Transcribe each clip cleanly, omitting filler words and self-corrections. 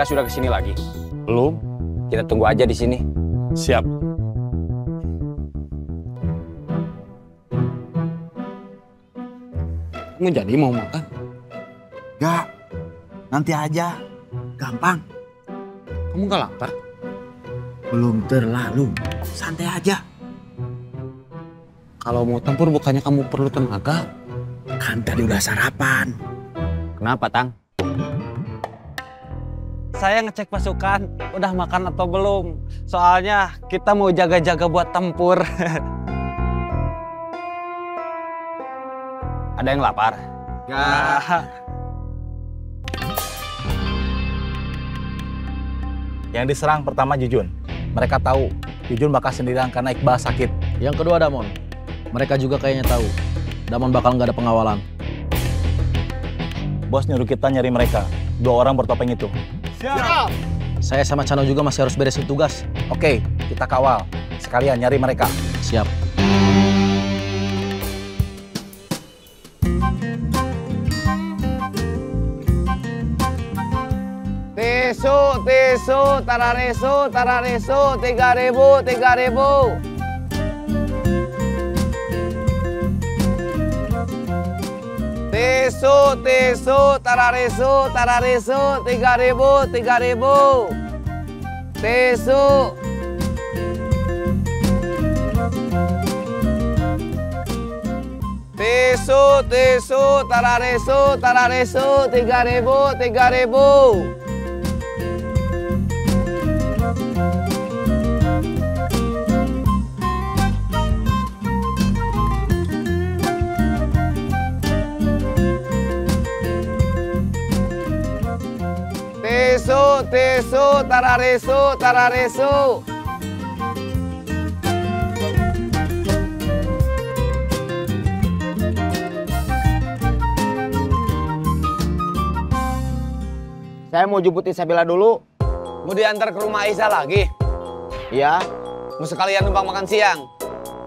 sudah kesini lagi? Belum. Kita tunggu aja di sini. Siap. Kamu jadi mau makan? Gak, nanti aja. Gampang. Kamu nggak lapar? Belum terlalu. Santai aja. Kalau mau tempur bukannya kamu perlu tenaga? Kan tadi udah sarapan. Kenapa, Tang? Saya ngecek pasukan, udah makan atau belum. Soalnya kita mau jaga-jaga buat tempur. Ada yang lapar? Gak. Yang diserang pertama Jujun. Mereka tahu Jujun bakal sendirian karena Iqbal sakit. Yang kedua Damon. Mereka juga kayaknya tahu Damon bakal nggak ada pengawalan. Bos nyuruh kita nyari mereka. 2 orang bertopeng itu. Siap. Saya sama Cano juga masih harus beresin tugas. Oke, kita kawal. Sekalian nyari mereka. Siap. Tisu, tararesu, 3.000, 3.000. Tisu, tararesu, 3.000, 3.000. Tisu. Tisu, tararesu, 3.000, 3.000. Tisu, tararesu. Saya mau jemput Isabella dulu. Mau diantar ke rumah Aisyah lagi? Iya. Mau sekalian numpang makan siang?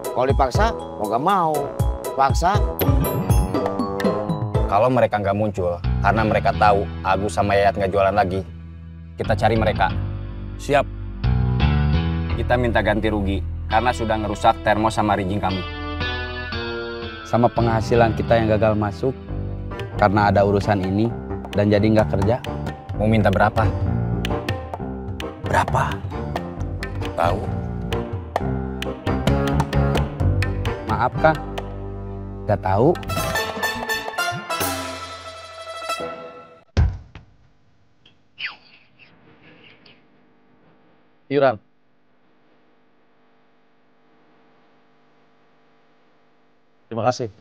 Kalau dipaksa, mau gak mau. Paksa. Kalau mereka nggak muncul, karena mereka tahu Agus sama Yayat nggak jualan lagi, kita cari mereka. Siap. Kita minta ganti rugi, karena sudah ngerusak termos sama rijing kami. Sama penghasilan kita yang gagal masuk, karena ada urusan ini, dan jadi nggak kerja. Mau minta berapa? Berapa? Tahu. Maaf, Kang. Nggak tahu. Iuran. Terima kasih.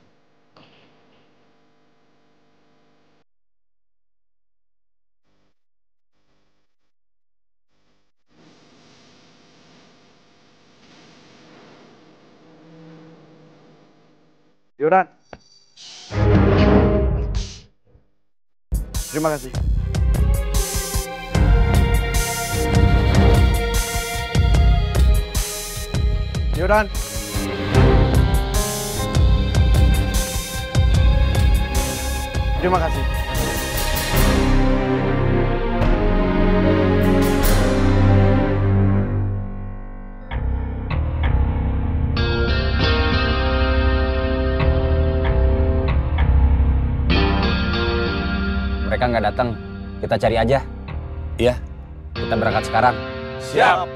Iuran. Terima kasih. Iuran. Terima kasih. Mereka nggak datang, kita cari aja. Iya. Kita berangkat sekarang. Siap.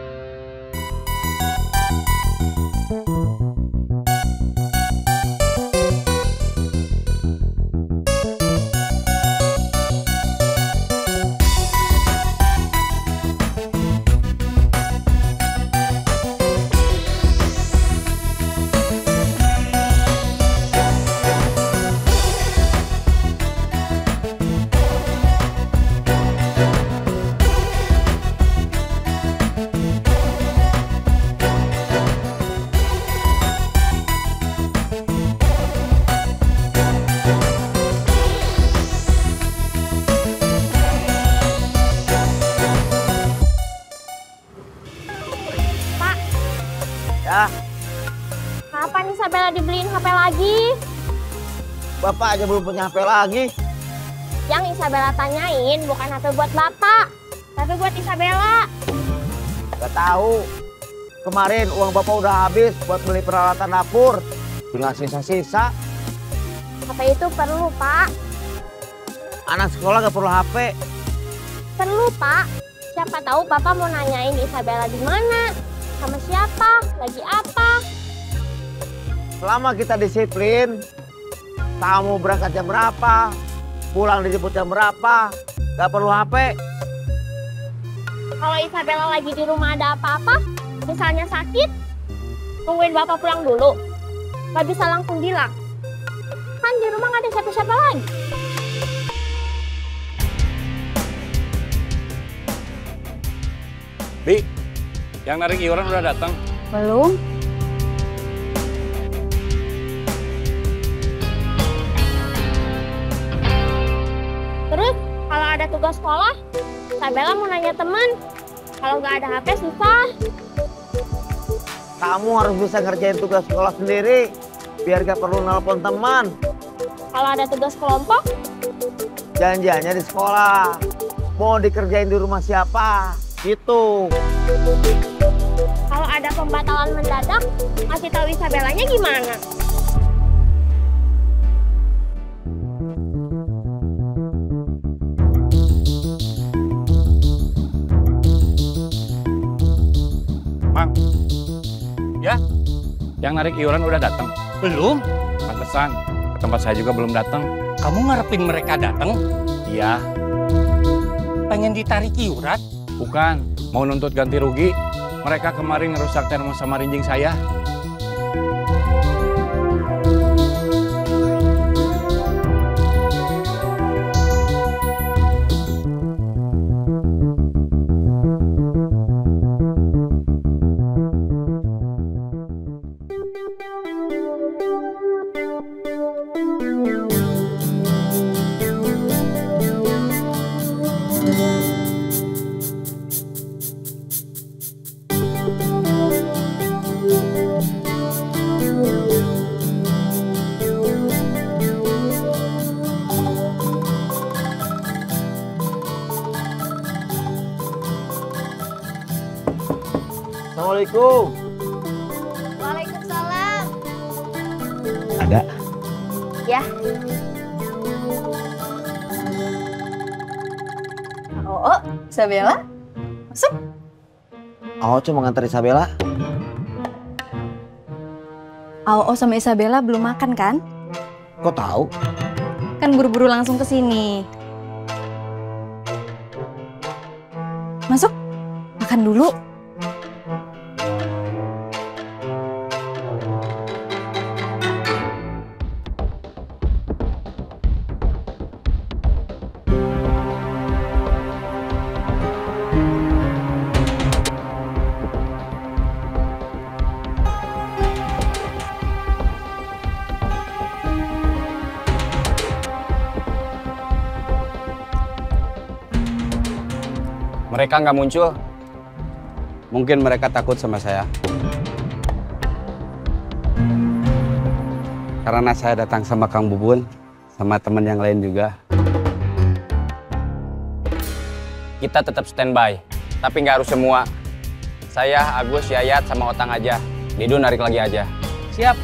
Ya, Kapan Isabella dibeliin HP lagi? Bapak aja belum punya HP lagi. Yang Isabella tanyain bukan HP buat Bapak. Tapi buat Isabella. Gak tahu. Kemarin uang bapak udah habis buat beli peralatan dapur. Tinggal sisa-sisa. HP itu perlu, Pak. Anak sekolah gak perlu HP. Perlu, Pak. Siapa tahu Bapak mau nanyain Isabella di mana, sama siapa, lagi apa. Selama kita disiplin, tamu berangkat jam berapa, pulang dijemput jam berapa, gak perlu HP. Kalau Isabella lagi di rumah ada apa-apa, misalnya sakit, tungguin Bapak pulang dulu. Gak bisa langsung bilang. Kan di rumah gak ada siapa-siapa lagi. Bi, yang narik iuran udah datang. Belum. Terus kalau ada tugas sekolah, Isabella mau nanya teman. Kalau nggak ada HP susah. Kamu harus bisa ngerjain tugas sekolah sendiri, biar gak perlu nelpon teman. Kalau ada tugas kelompok, Janjiannya di sekolah, mau dikerjain di rumah siapa, gitu. kalau ada pembatalan mendadak, kasih tahu Isabellanya gimana? Mang, ya, yang narik iuran udah datang. Belum? Pantesan, ke tempat saya juga belum datang. Kamu ngarepin mereka datang? Iya, Pengen ditarik iuran? bukan. Mau nuntut ganti rugi. Mereka kemarin ngerusak termos sama rinjing saya. Assalamualaikum. Waalaikumsalam. Ada. Ya. Oh, Isabella? Masuk. Oh, cuma nganter Isabella. Oh, sama Isabella belum makan kan? Kok tahu? Kan buru-buru langsung ke sini. Masuk. Makan dulu. Mereka nggak muncul. Mungkin mereka takut sama saya. Karena saya datang sama Kang Bubun, sama teman yang lain juga. Kita tetap standby, tapi nggak harus semua. Saya, Agus, Yayat, sama Otang aja. Didu narik lagi aja. Siap.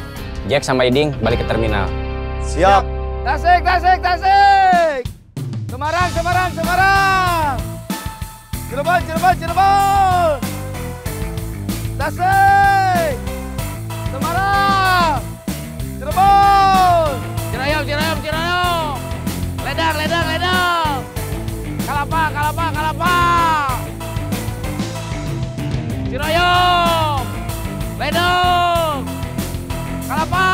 Jack sama Iding balik ke terminal. Siap. Tasik, tasik, tasik. Semarang, Semarang, Semarang. Cirebon, Cirebon, Cirebon. Tasik. Semarang. Cirebon. Cirayam, Cirayam, Cirayam. Ledang, Ledang, Ledang. Kalapa, Kalapa, Kalapa. Cirayam. Ledang. Kalapa.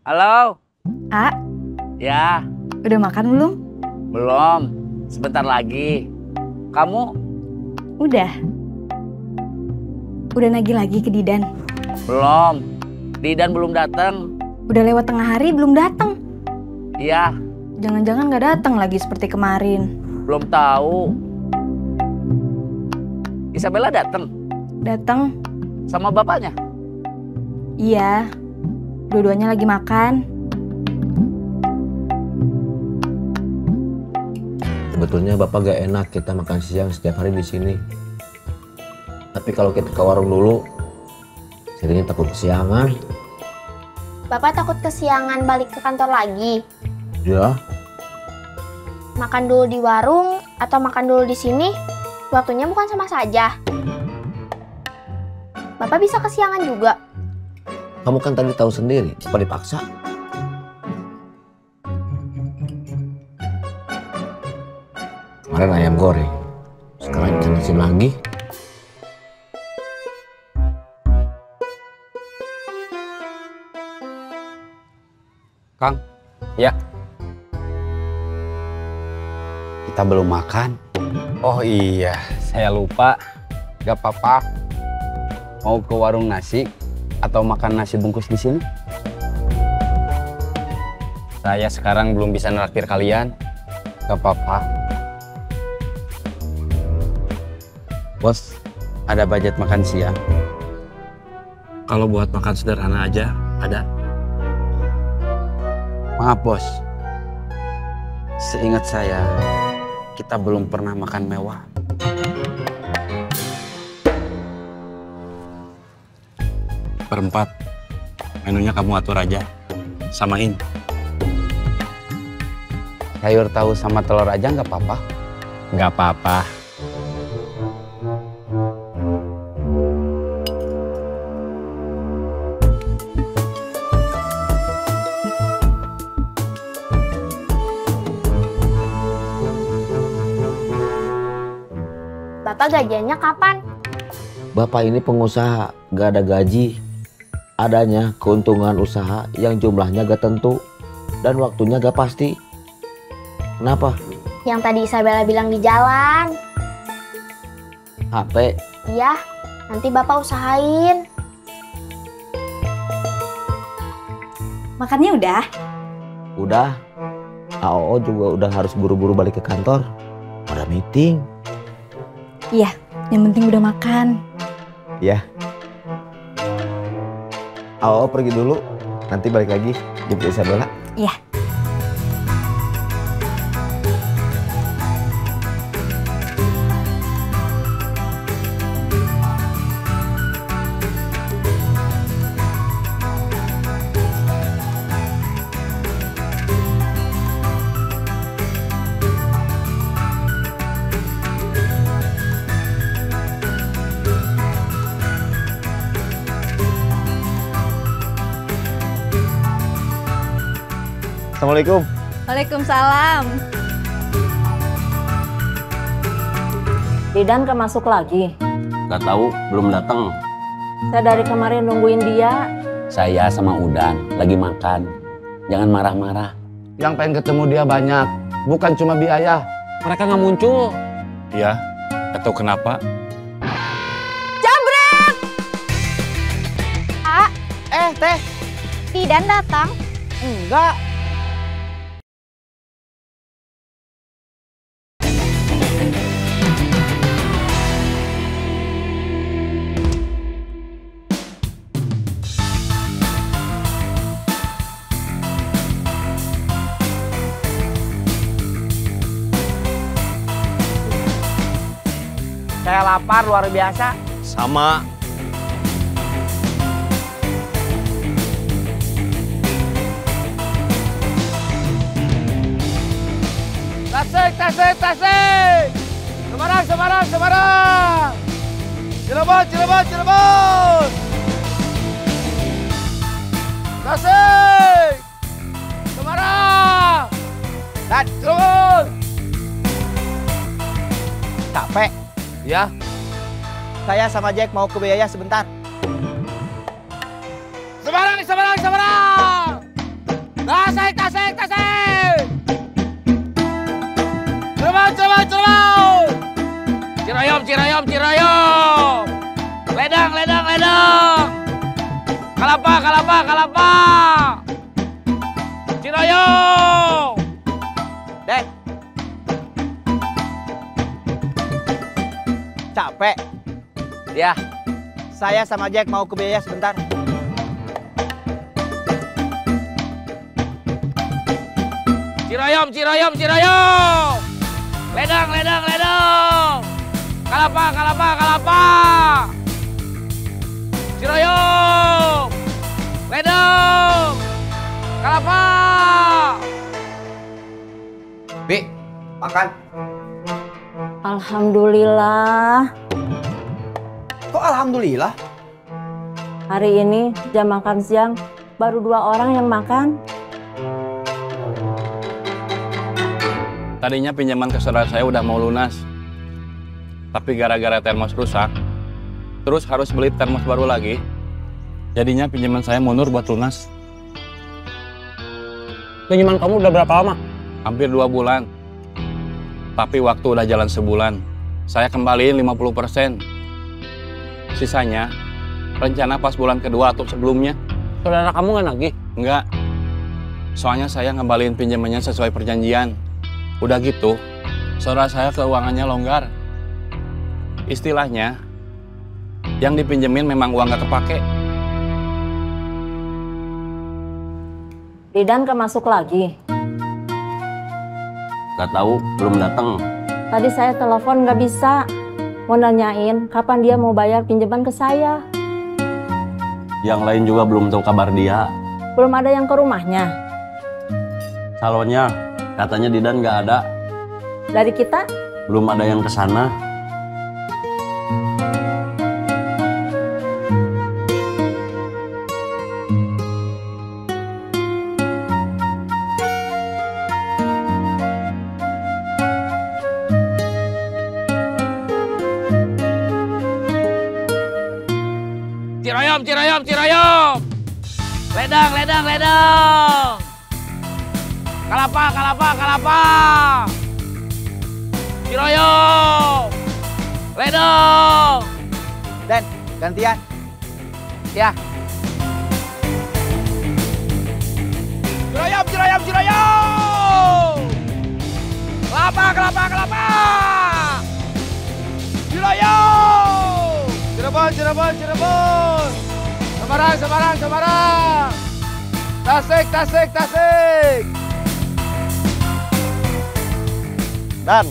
Halo? A, Ya, udah makan belum? belum. Sebentar lagi. Kamu? Udah. Udah nagih lagi ke Didan. Belum. Didan belum datang. Udah lewat tengah hari belum datang. Iya, Jangan-jangan nggak datang lagi seperti kemarin. belum tahu. Isabella datang Datang? sama bapaknya. Iya. Dua-duanya lagi makan. Sebetulnya Bapak gak enak kita makan siang setiap hari di sini. Tapi kalau kita ke warung dulu, jadinya takut kesiangan. Bapak takut kesiangan balik ke kantor lagi? Ya, Makan dulu di warung atau makan dulu di sini? Waktunya bukan sama saja. Bapak bisa kesiangan juga. kamu kan tadi tahu sendiri, apa dipaksa? Kemarin ayam goreng, sekarang ikan asin lagi. Kang, ya. Kita belum makan. Oh iya, saya lupa. Gak apa-apa. Mau ke warung nasi atau makan nasi bungkus di sini? Saya sekarang belum bisa nraktir kalian. Gak apa-apa. Bos, ada budget makan siang. Kalau buat makan sederhana aja, ada. Maaf bos, seingat saya kita belum pernah makan mewah. Berempat, menunya kamu atur aja. Samain. Sayur tahu sama telur aja nggak apa-apa? Nggak apa-apa. Bapak gajiannya kapan? Bapak ini pengusaha, gak ada gaji. Adanya keuntungan usaha yang jumlahnya gak tentu dan waktunya gak pasti. Kenapa? Yang tadi Isabella bilang di jalan. HP. Iya, nanti Bapak usahain. Makannya udah? Udah. AOO juga udah harus buru-buru balik ke kantor. Ada meeting. Iya, yang penting udah makan. Ya. AOO pergi dulu, nanti balik lagi jemput Isabella. Iya. Assalamualaikum. Waalaikumsalam. Didan kemasuk lagi. Gak tahu, belum datang. Saya dari kemarin nungguin dia. Saya sama Udan lagi makan. Jangan marah-marah. Yang pengen ketemu dia banyak, bukan cuma biaya. Mereka nggak muncul. Iya, gak tahu kenapa. Jambret! A, Teh. Didan datang. Enggak. Saya lapar luar biasa. Sama. Tasik. Semarang. Cirebon. Tasik. Semarang. Dan Cirebon. Capek. Ya, Saya sama Jack mau ke Biaya sebentar. Semarang. Tasik. Cirebon. Ciroyom. Ledang. Kalapa. Ciroyom. Dek. Capek. ya. Saya sama Jack mau ke Biaya sebentar. Ciroyom, Ciroyom, Ciroyom. Ledang, ledang, ledang. Kalapa, kalapa, kalapa. Ciroyom. Ledang. Kalapa. Bi, makan. Alhamdulillah. Kok alhamdulillah? Hari ini jam makan siang baru 2 orang yang makan. Tadinya pinjaman ke saudara saya udah mau lunas. Tapi gara-gara termos rusak, terus harus beli termos baru lagi. Jadinya pinjaman saya mundur buat lunas. Pinjaman kamu udah berapa lama? Hampir 2 bulan. Tapi waktu udah jalan sebulan. Saya kembaliin 50%. Sisanya, rencana pas bulan kedua atau sebelumnya. Saudara kamu nggak nagih? Enggak. Soalnya saya ngembaliin pinjamannya sesuai perjanjian. Udah gitu, saudara saya keuangannya longgar. Istilahnya, yang dipinjemin memang uang nggak kepake. Didan kemasuk lagi. Gak tahu, belum datang. Tadi saya telepon nggak bisa. Mau nanyain kapan dia mau bayar pinjaman ke saya. Yang lain juga belum tahu kabar dia. Belum ada yang ke rumahnya. Salonnya, katanya Didan nggak ada. Dari kita? Belum ada yang ke sana. Ciroyom, Ciroyom, Ciroyom. Ledang, ledang, ledang. Kalapa, kalapa, kalapa. Ciroyom. Ledang. Dan gantian. Ya. Ciroyom, Ciroyom, Ciroyom. Kelapa, kelapa, kelapa. Ciroyom. Cirebon, Cirebon, Cirebon. Semarang, Semarang, Semarang. Tasik, Tasik, Tasik. Dan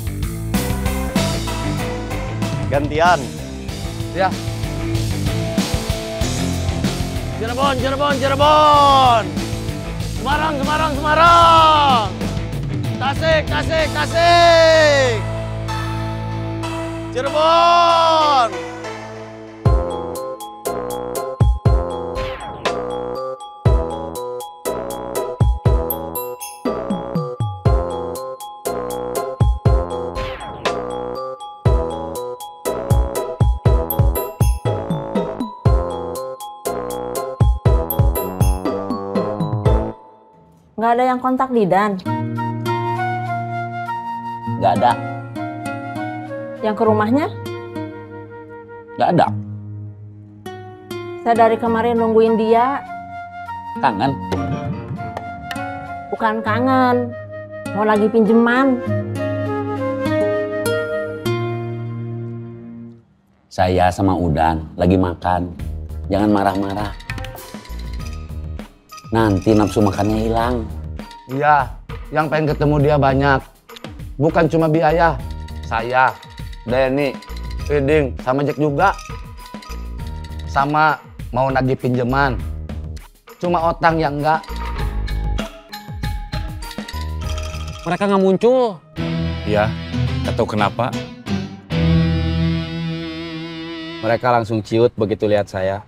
gantian. Ya. Cirebon, Cirebon, Cirebon. Semarang, Semarang, Semarang. Tasik, Tasik, Tasik. Cirebon. Nggak ada yang kontak Didan. Nggak ada. Yang ke rumahnya? Nggak ada. Saya dari kemarin nungguin dia. Kangen. Bukan kangen. Mau lagi pinjeman. Saya sama Udan lagi makan. Jangan marah-marah. Nanti nafsu makannya hilang. Iya, yang pengen ketemu dia banyak. Bukan cuma biaya. Saya, Denny, Iding, sama Jack juga. Sama mau nagih pinjaman. Cuma Otang yang enggak. Mereka nggak muncul. Iya, nggak tahu kenapa. Mereka langsung ciut begitu lihat saya.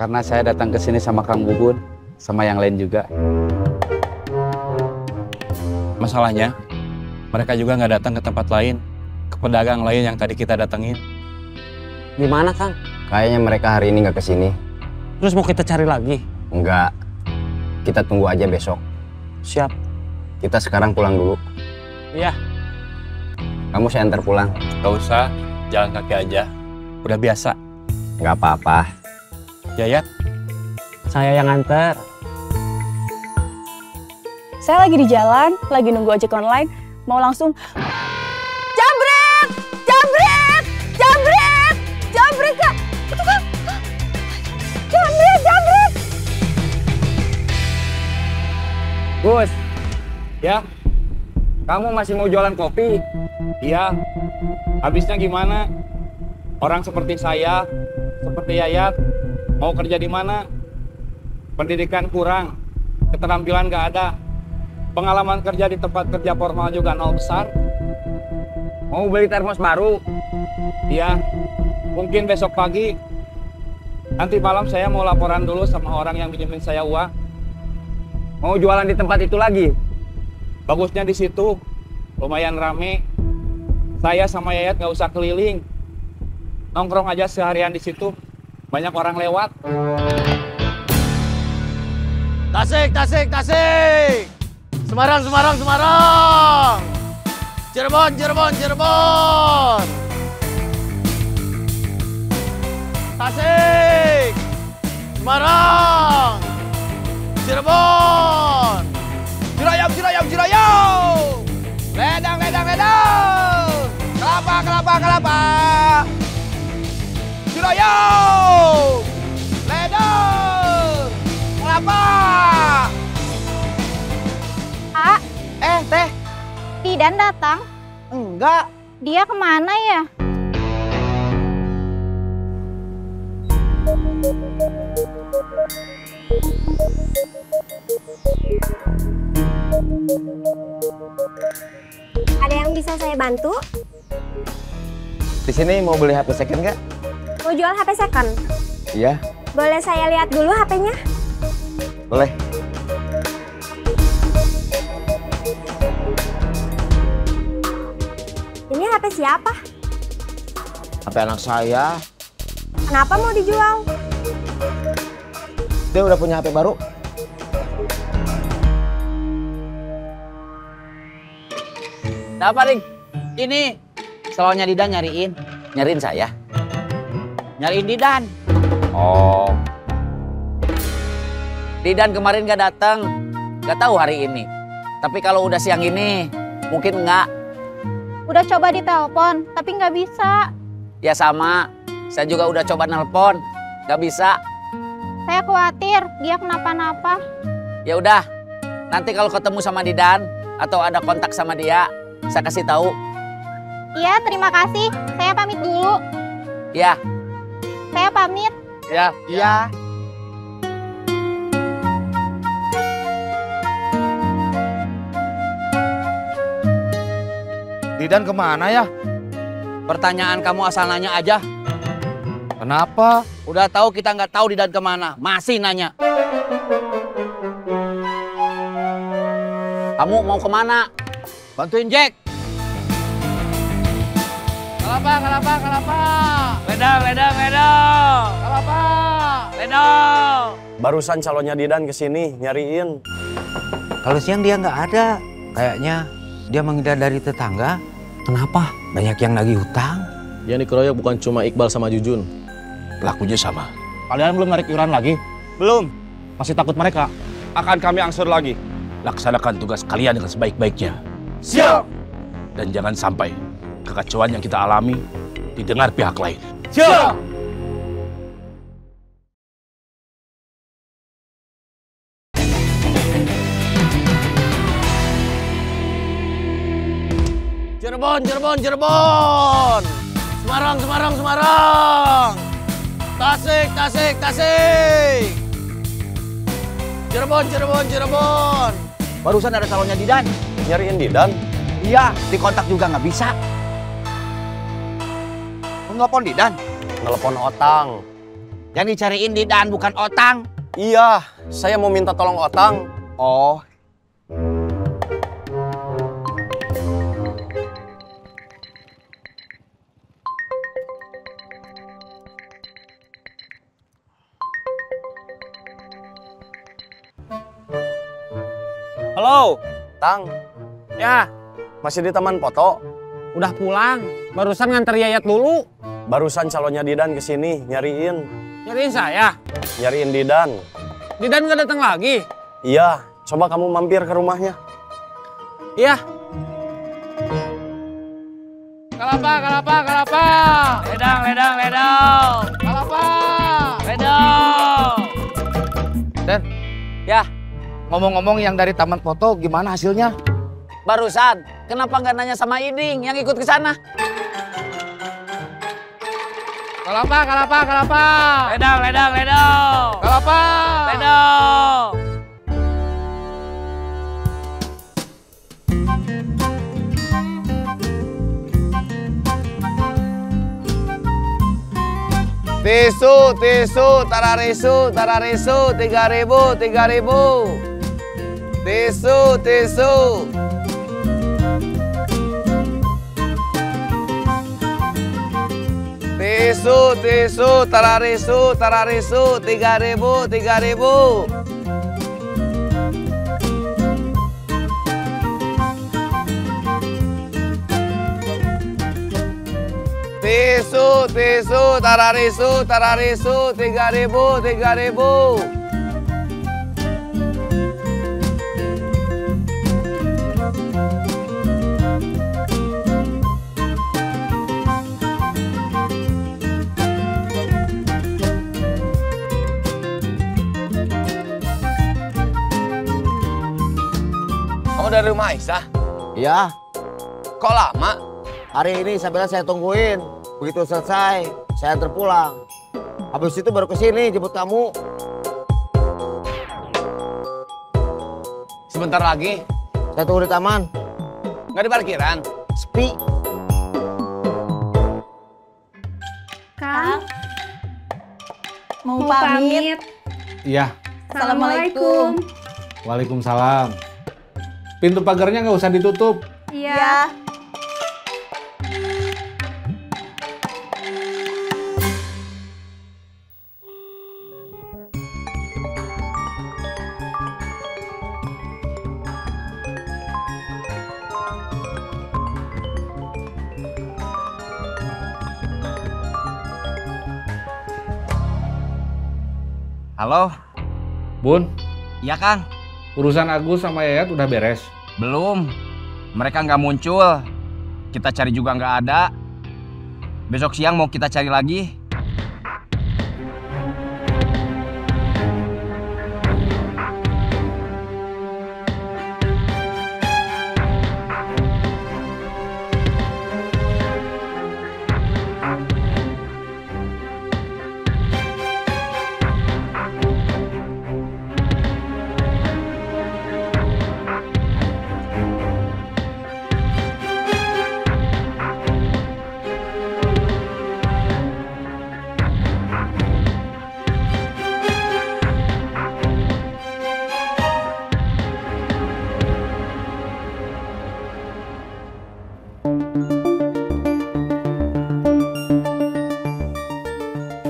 Karena saya datang ke sini sama Kang Bubun, sama yang lain juga. Masalahnya, mereka juga nggak datang ke tempat lain, ke pedagang lain yang tadi kita datengin. Di mana, Kang? Kayaknya mereka hari ini nggak ke sini. Terus mau kita cari lagi? Enggak. Kita tunggu aja besok. Siap. Kita sekarang pulang dulu. Iya. Kamu saya antar pulang. Gak usah, jalan kaki aja. Udah biasa. Nggak apa-apa. Yayat, Saya yang nganter. Saya lagi di jalan, lagi nunggu ojek online, mau langsung jambret, jambret, jambret, jambret Kak, itu Kak, jambret, jambret. Bagus. Ya, kamu masih mau jualan kopi? Iya. Habisnya gimana? Orang seperti saya, seperti Yayat, mau kerja di mana? Pendidikan kurang, keterampilan nggak ada, pengalaman kerja di tempat kerja formal juga nol besar. Mau beli termos baru? Iya, mungkin besok pagi. Nanti malam saya mau laporan dulu sama orang yang minjemin saya uang. Mau jualan di tempat itu lagi? Bagusnya di situ, lumayan rame. Saya sama Yayat nggak usah keliling, nongkrong aja seharian di situ. Banyak orang lewat. Tasik, Tasik, Tasik. Semarang, Semarang, Semarang. Cirebon, Cirebon, Cirebon. Tasik. Semarang. Cirebon. Ciroyom, Ciroyom, Ciroyom. Ledang, ledang, ledang. Kelapa, kelapa, kelapa. Ciroyom. Ledang. Kelapa. Teh. Didan datang? Enggak. Dia kemana ya? Ada yang bisa saya bantu? Di sini mau beli HP second nggak? Mau jual HP second? Iya, Boleh saya lihat dulu HP-nya? boleh. Ini HP siapa? HP anak saya. Kenapa mau dijual? Dia udah punya HP baru. Apa, Ring? Ini salonnya Didan nyariin. Nyariin saya? Nyariin Didan. Oh, Didan kemarin gak datang. Gak tahu hari ini. Tapi kalau udah siang ini, mungkin enggak. Udah coba ditelepon, tapi nggak bisa. Ya sama. Saya juga udah coba nelpon. Gak bisa. Saya khawatir dia kenapa-napa. Ya udah. Nanti kalau ketemu sama Didan atau ada kontak sama dia, saya kasih tahu. Iya, terima kasih. Saya pamit dulu. Ya. Saya pamit. Ya. Iya. Didan kemana ya? Pertanyaan kamu asal nanya aja. Kenapa? Udah tahu kita nggak tahu Didan kemana. Masih nanya. Kamu mau kemana? Bantuin Jack. Kelapa, kelapa, kelapa. Ledang, ledang, ledang. Kelapa, ledang. Barusan calonnya Didan kesini nyariin. Kalau siang dia nggak ada. Kayaknya dia menghindar dari tetangga. Kenapa? Banyak yang nagih hutang. Yang dikeroyok bukan cuma Iqbal sama Jujun. Pelakunya sama. Kalian belum narik iuran lagi? Belum. Masih takut mereka? Akan kami angsur lagi. Laksanakan tugas kalian dengan sebaik-baiknya. Siap. Dan jangan sampai kekacauan yang kita alami didengar pihak lain. Siap. Cirebon, Cirebon, Cirebon. Semarang, Semarang, Semarang. Tasik, Tasik, Tasik. Cirebon, Cirebon, Cirebon. Barusan ada calonnya Didan. Nyariin Didan? Iya, dikontak juga nggak bisa. Nelpon Didan. Nelpon Otang. Yang dicariin Didan bukan Otang. Iya, saya mau minta tolong Otang. Oh. Halo, Tang. Ya, Masih di taman foto? udah pulang. Barusan nganter Yayat dulu. Barusan calonnya Didan kesini nyariin. Nyariin saya. Nyariin Didan. Didan nggak datang lagi. Iya, coba kamu mampir ke rumahnya. Iya. Kelapa, kelapa, kelapa. Ledang, ledang, ledang. Kelapa, ledang. Dan, ya, Ngomong-ngomong yang dari taman foto gimana hasilnya? Barusan, kenapa nggak nanya sama Iding yang ikut ke sana? Kalapa, kalapa, kalapa. Ledang, ledang, ledang. Kalapa. Ledang. Tisu, tisu, tararisu, tararisu, 3.000, 3.000. Tisu, tisu. Tisu, tisu, tararisu, tararisu, 3.000, 3.000. Tisu, tisu, tararisu, tararisu, 3.000, 3.000. Kamu dari rumah Aisyah? Iya, Kok lama? hari ini saya bilang saya tungguin. Begitu selesai, saya antar pulang. Habis itu baru kesini jemput kamu. Sebentar lagi. Saya tunggu di taman. Nggak di parkiran? Sepi. Kang, mau pamit. Iya. Assalamualaikum. Waalaikumsalam. Pintu pagarnya nggak usah ditutup. Iya. Halo, Bun, iya Kang. urusan Agus sama Yayat udah beres? Belum, mereka nggak muncul. Kita cari juga nggak ada. Besok siang mau kita cari lagi.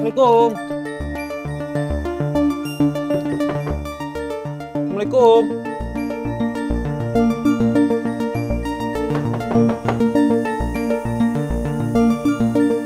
Assalamualaikum. Assalamualaikum. Assalamualaikum.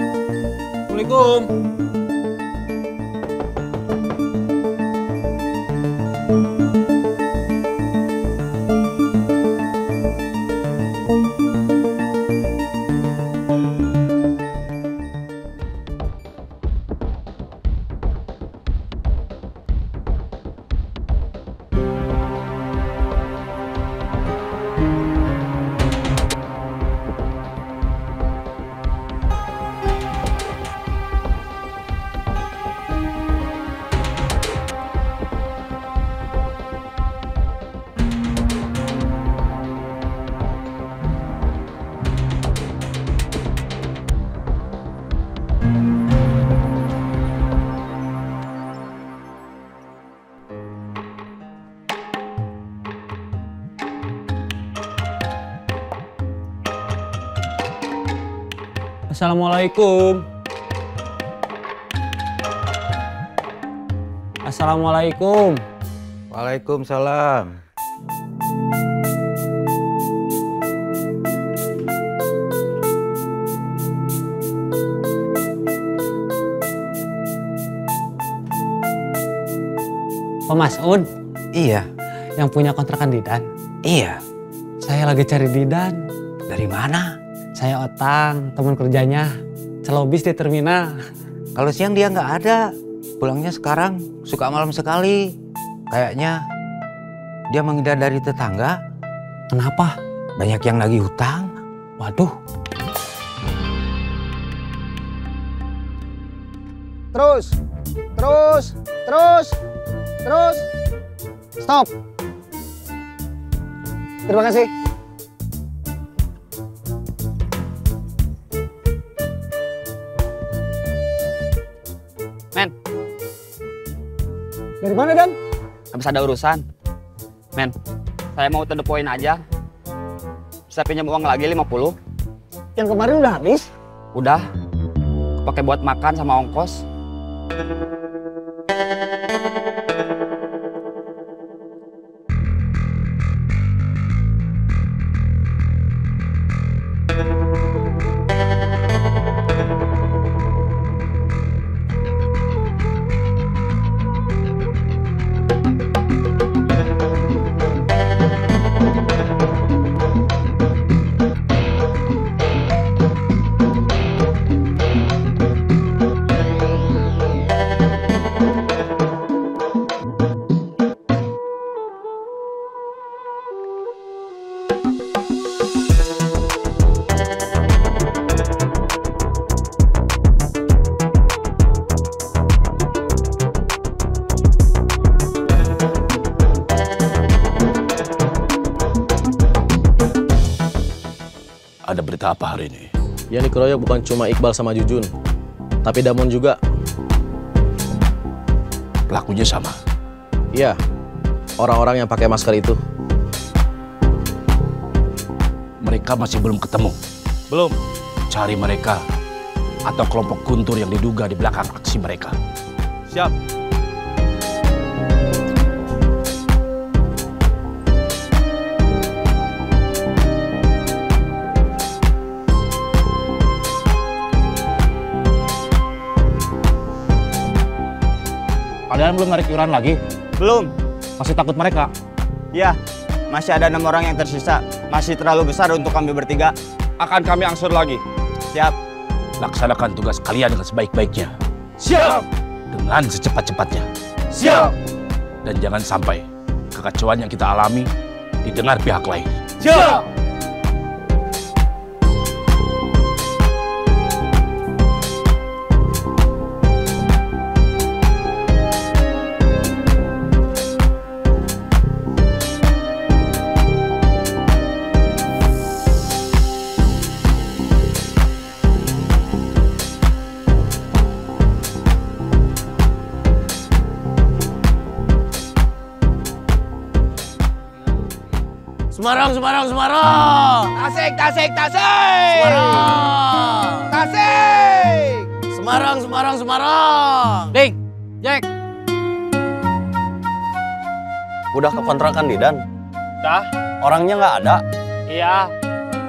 Assalamualaikum. Assalamualaikum. Waalaikumsalam. Pak Mas'ud? Iya. Yang punya kontrakan Didan? Iya. Saya lagi cari Didan. Dari mana? Saya Otang, teman kerjanya. Celobis di terminal. Kalau siang dia nggak ada. Pulangnya sekarang suka malam sekali. Kayaknya dia menghindar dari tetangga. Kenapa? Banyak yang lagi hutang. Waduh. Terus. Stop. Terima kasih. Men, Dari mana, Dan? habis ada urusan. Men, saya mau to the point aja. Bisa pinjam uang lagi 50? Yang kemarin udah habis? Udah. Pakai buat makan sama ongkos. Ada berita apa hari ini? Yang dikeroyok bukan cuma Iqbal sama Jujun, tapi Damon juga. Pelakunya sama? Iya, orang-orang yang pakai masker itu. Mereka masih belum ketemu? Belum. Cari mereka atau kelompok guntur yang diduga di belakang aksi mereka. Siap. Kalian belum narik iuran lagi? Belum. Masih takut mereka? Iya, masih ada 6 orang yang tersisa. Masih terlalu besar untuk kami bertiga. Akan kami angsur lagi. Siap. Laksanakan tugas kalian dengan sebaik-baiknya. Siap. Dengan secepat-cepatnya. Siap. Dan jangan sampai kekacauan yang kita alami didengar pihak lain. Siap. Semarang, Semarang, Semarang. Tasik, tasik, tasik. Semarang. Tasik. Semarang, Semarang, Semarang. Ding, Jack. Udah ke kontrakan Didan? Dah. Orangnya nggak ada? Iya.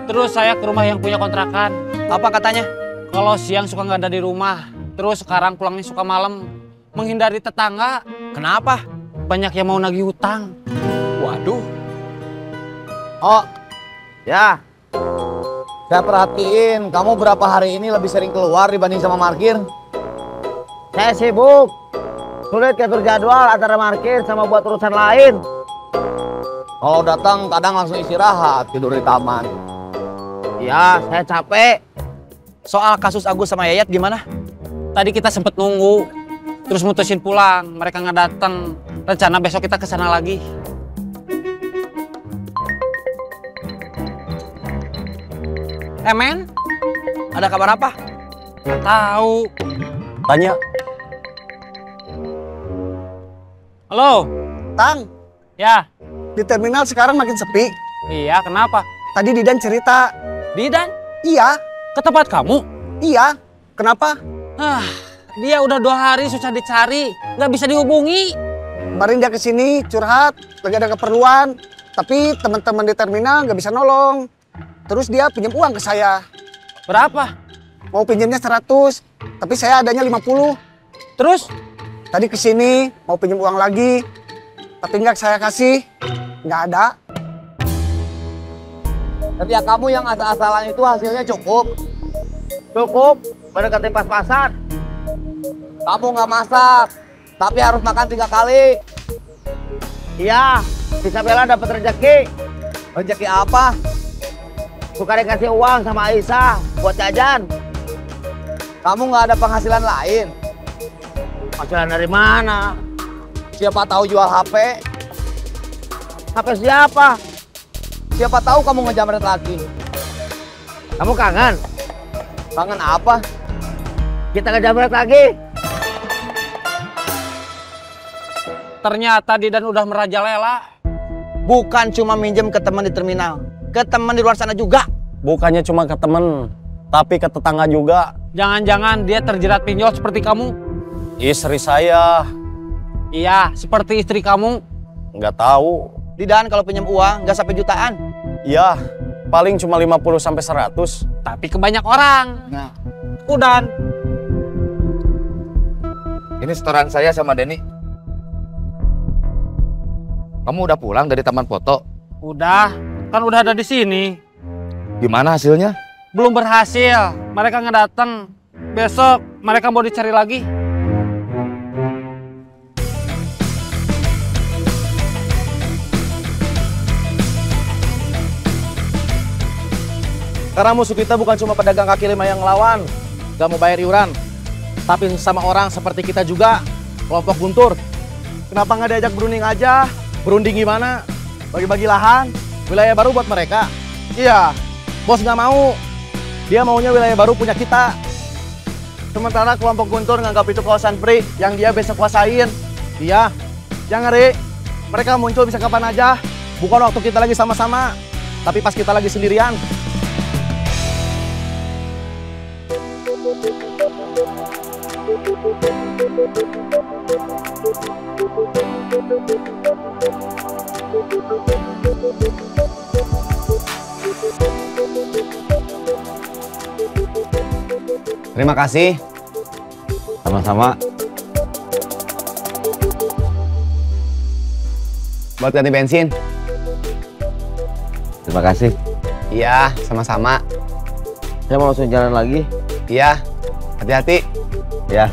Terus saya ke rumah yang punya kontrakan. Apa katanya? Kalau siang suka nggak ada di rumah. Terus sekarang pulangnya suka malam. Menghindari tetangga. Kenapa? Banyak yang mau nagih hutang. Waduh. Oh, ya. Saya perhatiin, kamu berapa hari ini lebih sering keluar dibanding sama parkir? Saya sibuk. Sulit ngatur jadwal antara parkir sama buat urusan lain. Kalau datang kadang langsung istirahat, tidur di taman. Ya, saya capek. Soal kasus Agus sama Yayat gimana? Tadi kita sempet nunggu. Terus mutusin pulang. Mereka nggak datang. Rencana besok kita kesana lagi. Men, ada kabar apa? Tahu. Tanya. Halo, Tang. Ya. Di terminal sekarang makin sepi. Iya, kenapa? Tadi Didan cerita. Didan? Iya. Ke tempat kamu? Iya. Kenapa? Dia udah 2 hari susah dicari, nggak bisa dihubungi. Kemarin dia kesini curhat, lagi ada keperluan. Tapi teman-teman di terminal nggak bisa nolong. Terus dia pinjam uang ke saya. Berapa? Mau pinjamnya 100, tapi saya adanya 50. Terus? Tadi kesini mau pinjam uang lagi, tapi nggak saya kasih, nggak ada. Kerja kamu yang asal-asalan itu hasilnya cukup. Cukup, mendekati pas-pasan. Kamu nggak masak, tapi harus makan 3 kali. Iya, si Sabela dapat rezeki. Rezeki apa? Suka dikasih uang sama Aisyah buat jajan. Kamu nggak ada penghasilan lain? Penghasilan dari mana? Siapa tahu jual HP? HP siapa? Siapa tahu kamu ngejamret lagi? Kamu kangen? Kangen apa? Kita ngejamret lagi. Ternyata Didan udah merajalela. Bukan cuma minjem ke teman di terminal, ke teman di luar sana juga. Bukannya cuma ke temen, tapi ke tetangga juga. Jangan-jangan dia terjerat pinjol seperti kamu? Istri saya. Iya, seperti istri kamu. Nggak tahu. Didan kalau pinjam uang nggak sampai jutaan. Iya, paling cuma 50 sampai 100. Tapi ke banyak orang. Nah. Udan. Ini setoran saya sama Denny. Kamu udah pulang dari taman foto? Udah, kan udah ada di sini. Gimana hasilnya? Belum berhasil, mereka nggak datang. Besok mereka mau dicari lagi. Karena musuh kita bukan cuma pedagang kaki lima yang ngelawan, gak mau bayar iuran, tapi sama orang seperti kita juga, kelompok Guntur. Kenapa nggak diajak berunding aja? Berunding gimana? Bagi-bagi lahan, wilayah baru buat mereka. Iya, bos nggak mau. Dia maunya wilayah baru punya kita. Sementara kelompok Guntur nganggap itu kawasan free yang dia bisa kuasain. Iya, jangan ngeri. Mereka muncul bisa kapan aja. Bukan waktu kita lagi sama-sama, tapi pas kita lagi sendirian. Terima kasih. Sama-sama. Buat ganti bensin. Terima kasih. Iya, sama-sama. Saya mau langsung jalan lagi. Iya, hati-hati. Ya.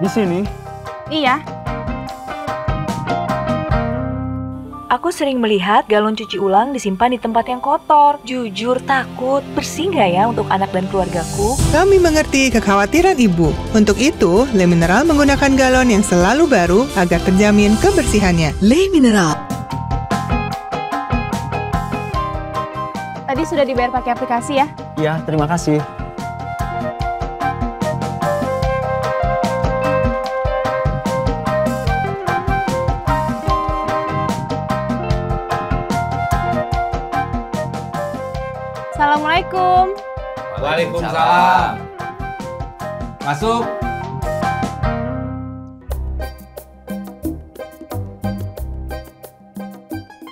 Di sini? Iya. Aku sering melihat galon cuci ulang disimpan di tempat yang kotor. Jujur takut, bersih nggak ya untuk anak dan keluargaku? Kami mengerti kekhawatiran ibu. Untuk itu, Le Mineral menggunakan galon yang selalu baru agar terjamin kebersihannya. Le Mineral. Tadi sudah dibayar pakai aplikasi ya? Iya, terima kasih. Assalamualaikum. Waalaikumsalam. Masuk.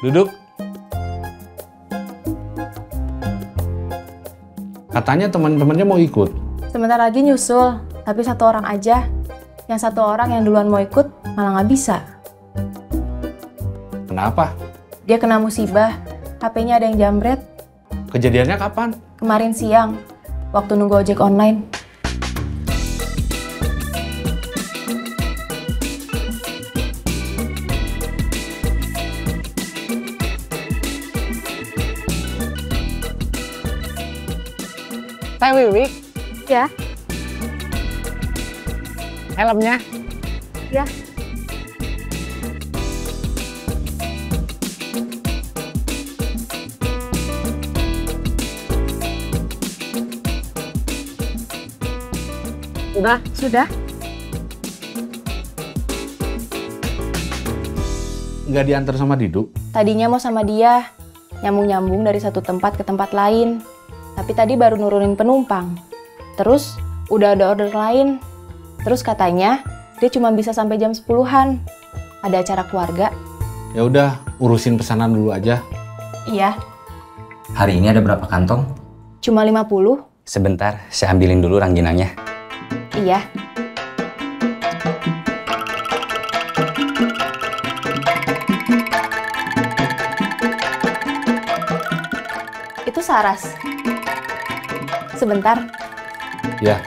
Duduk. Katanya teman-temannya mau ikut. Sebentar lagi nyusul, tapi satu orang aja. Yang satu orang yang duluan mau ikut malah nggak bisa. Kenapa? Dia kena musibah, HP-nya ada yang jambret. Kejadiannya kapan? Kemarin siang, waktu nunggu ojek online. Teh Wiwi, Ya, helmnya. ya. Udah? Sudah. Nggak diantar sama Didu? Tadinya mau sama dia, nyambung-nyambung dari satu tempat ke tempat lain. Tapi tadi baru nurunin penumpang. Terus udah ada order lain. Terus katanya dia cuma bisa sampai jam 10-an. Ada acara keluarga. Ya udah, urusin pesanan dulu aja. Iya, Hari ini ada berapa kantong? cuma 50. Sebentar, saya ambilin dulu rangginangnya. Iya. Itu Saras. Sebentar. Ya.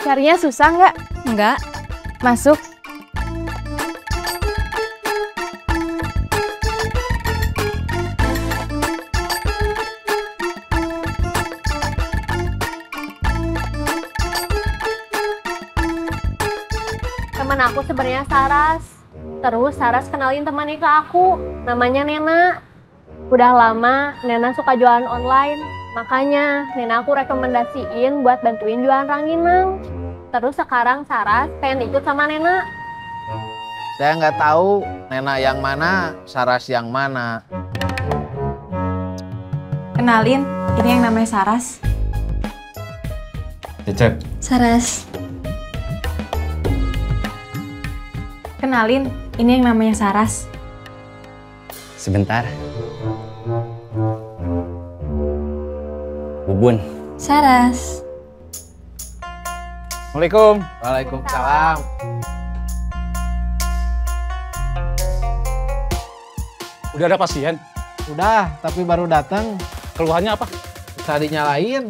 Carinya susah nggak? Enggak. Masuk. Teman aku sebenarnya Saras. Terus Saras kenalin temannya ke aku. Namanya Nena. Udah lama Nena suka jualan online. Makanya Nena aku rekomendasiin buat bantuin jualan rangginang. Terus sekarang Saras pengen ikut sama Nena. Saya nggak tahu Nena yang mana, Saras yang mana. Kenalin, ini yang namanya Saras. Cecep. Saras. Kenalin, ini yang namanya Saras. Sebentar. Bubun. Saras. Assalamualaikum. Waalaikumsalam. Udah ada pasien? Udah, tapi baru datang. Keluhannya apa? Bisa dinyalain.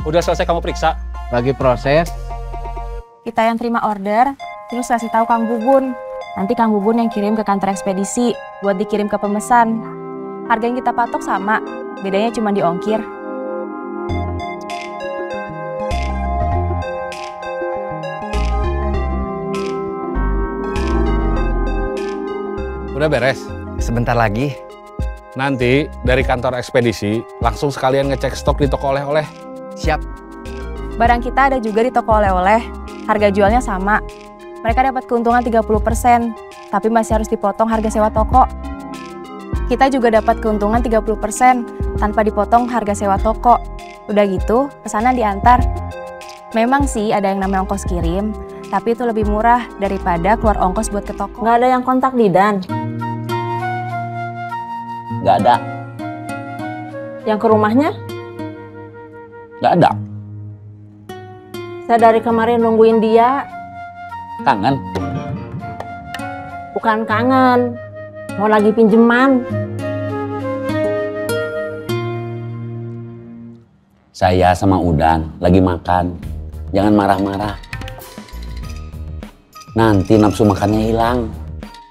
Udah selesai kamu periksa? Lagi proses. Kita yang terima order, terus kasih tahu Kang Bubun. Nanti Kang Bubun yang kirim ke kantor ekspedisi buat dikirim ke pemesan. Harga yang kita patok sama, bedanya cuma di ongkir. Udah beres? Sebentar lagi. Nanti dari kantor ekspedisi langsung sekalian ngecek stok di toko oleh-oleh. Siap. Barang kita ada juga di toko oleh-oleh, harga jualnya sama. Mereka dapat keuntungan 30%, tapi masih harus dipotong harga sewa toko. Kita juga dapat keuntungan 30% tanpa dipotong harga sewa toko. Udah gitu, pesanan diantar. Memang sih ada yang namanya ongkos kirim, tapi itu lebih murah daripada keluar ongkos buat ke toko. Nggak ada yang kontak Didan? Nggak ada. Yang ke rumahnya? Nggak ada. Saya dari kemarin nungguin dia. Kangen? Bukan kangen, mau lagi pinjeman. Saya sama Udan lagi makan. Jangan marah-marah. Nanti nafsu makannya hilang.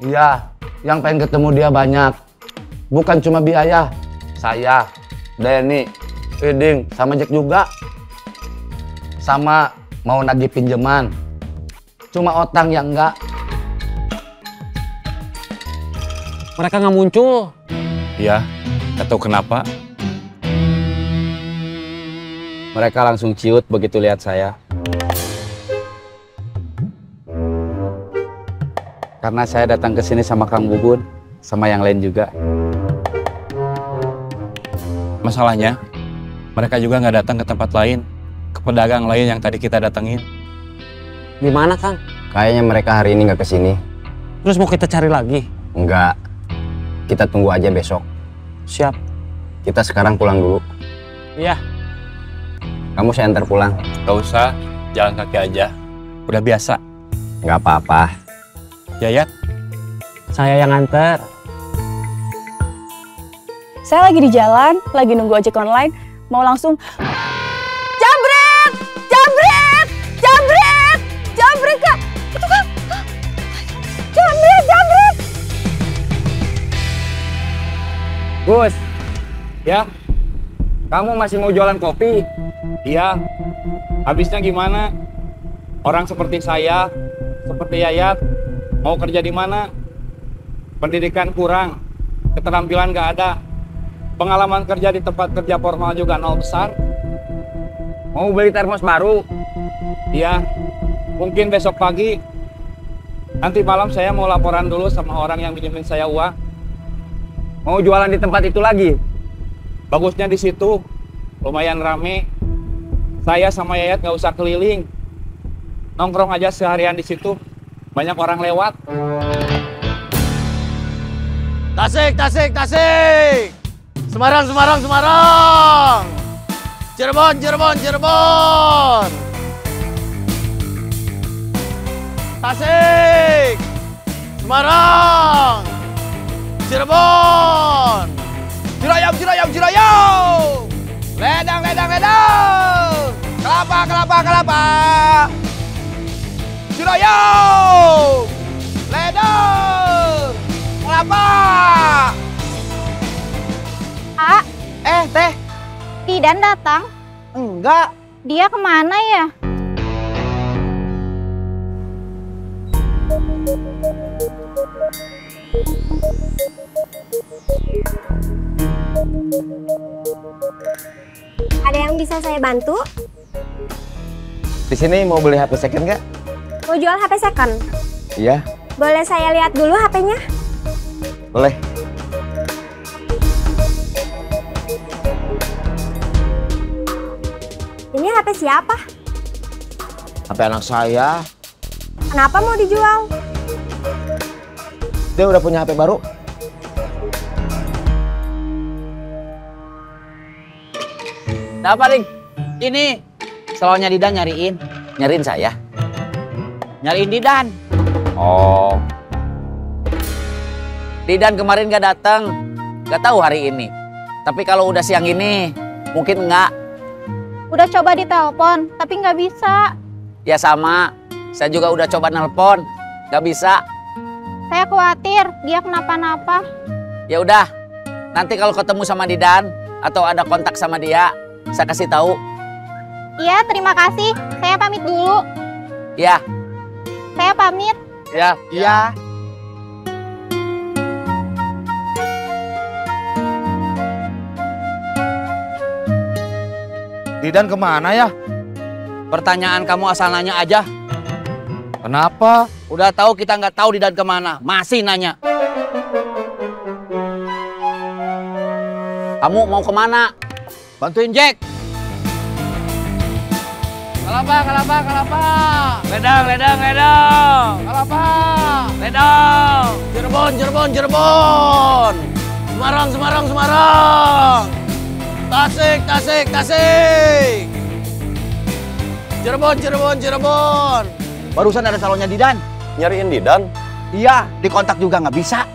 Iya, yang pengen ketemu dia banyak. Bukan cuma biaya. Saya, Denny, Iding, sama Jack juga. Sama mau nagih pinjaman. Cuma Otang yang enggak. Mereka nggak muncul. Iya, nggak tahu kenapa. Mereka langsung ciut begitu lihat saya. Karena saya datang ke sini sama Kang Bubun, sama yang lain juga. Masalahnya, mereka juga nggak datang ke tempat lain, ke pedagang lain yang tadi kita datengin. Gimana, Kang? Kayaknya mereka hari ini nggak kesini. Terus mau kita cari lagi? Enggak. Kita tunggu aja besok. Siap. Kita sekarang pulang dulu. Iya. Kamu saya antar pulang. Gak usah, jalan kaki aja. Udah biasa. Nggak apa-apa. Yayat? Saya yang antar. Saya lagi di jalan, lagi nunggu ojek online, mau langsung jambret, jambret, jambret, jambret Kak, itu Kak, jambret, jambret. Gus, ya, kamu masih mau jualan kopi? Iya. Habisnya gimana? Orang seperti saya, seperti Yayat, mau kerja di mana? Pendidikan kurang, keterampilan nggak ada. Pengalaman kerja di tempat kerja formal juga nol besar. Mau beli termos baru? Iya, mungkin besok pagi. Nanti malam saya mau laporan dulu sama orang yang minjemin saya uang. Mau jualan di tempat itu lagi? Bagusnya di situ, lumayan rame. Saya sama Yayat nggak usah keliling. Nongkrong aja seharian di situ. Banyak orang lewat. Tasik, tasik, tasik. Semarang, Semarang, Semarang. Cirebon, Cirebon, Cirebon. Tasik. Semarang. Cirebon. Cirayam, Cirayam, Cirayam. Ledang, ledang, ledang. Kelapa, kelapa, kelapa. Cirayam. Ledang. Kelapa. Teh. Didan datang? Enggak. Dia kemana ya? Ada yang bisa saya bantu? Di sini mau beli HP second nggak? Mau jual HP second? Iya. Boleh saya lihat dulu HP-nya? Boleh. Ini HP siapa? HP anak saya. Kenapa mau dijual? Dia udah punya HP baru. Apa, Ring? Ini selalunya Didan nyariin. Nyariin saya? Nyariin Didan. Oh. Didan kemarin gak datang. Gak tahu hari ini. Tapi kalau udah siang ini, mungkin enggak. Udah coba ditelepon, tapi nggak bisa. Ya sama. Saya juga udah coba nelpon. Gak bisa. Saya khawatir dia kenapa-napa. Ya udah. Nanti kalau ketemu sama Didan atau ada kontak sama dia, saya kasih tahu. Iya, terima kasih. Saya pamit dulu. Iya. Saya pamit. Ya. Iya. Didan kemana ya? Pertanyaan kamu asal nanya aja. Kenapa? Udah tahu kita nggak tahu Didan kemana, masih nanya. Kamu mau kemana? Bantuin Jack. Kelapa, kelapa, kelapa. Ledang, ledang, ledang. Kelapa. Ledang. Cirebon, Cirebon, Cirebon. Semarang, Semarang, Semarang. Tasik, Tasik, Tasik. Cirebon, Cirebon, Cirebon. Barusan ada calonnya Didan. Nyariin Didan? Iya, dikontak juga nggak bisa.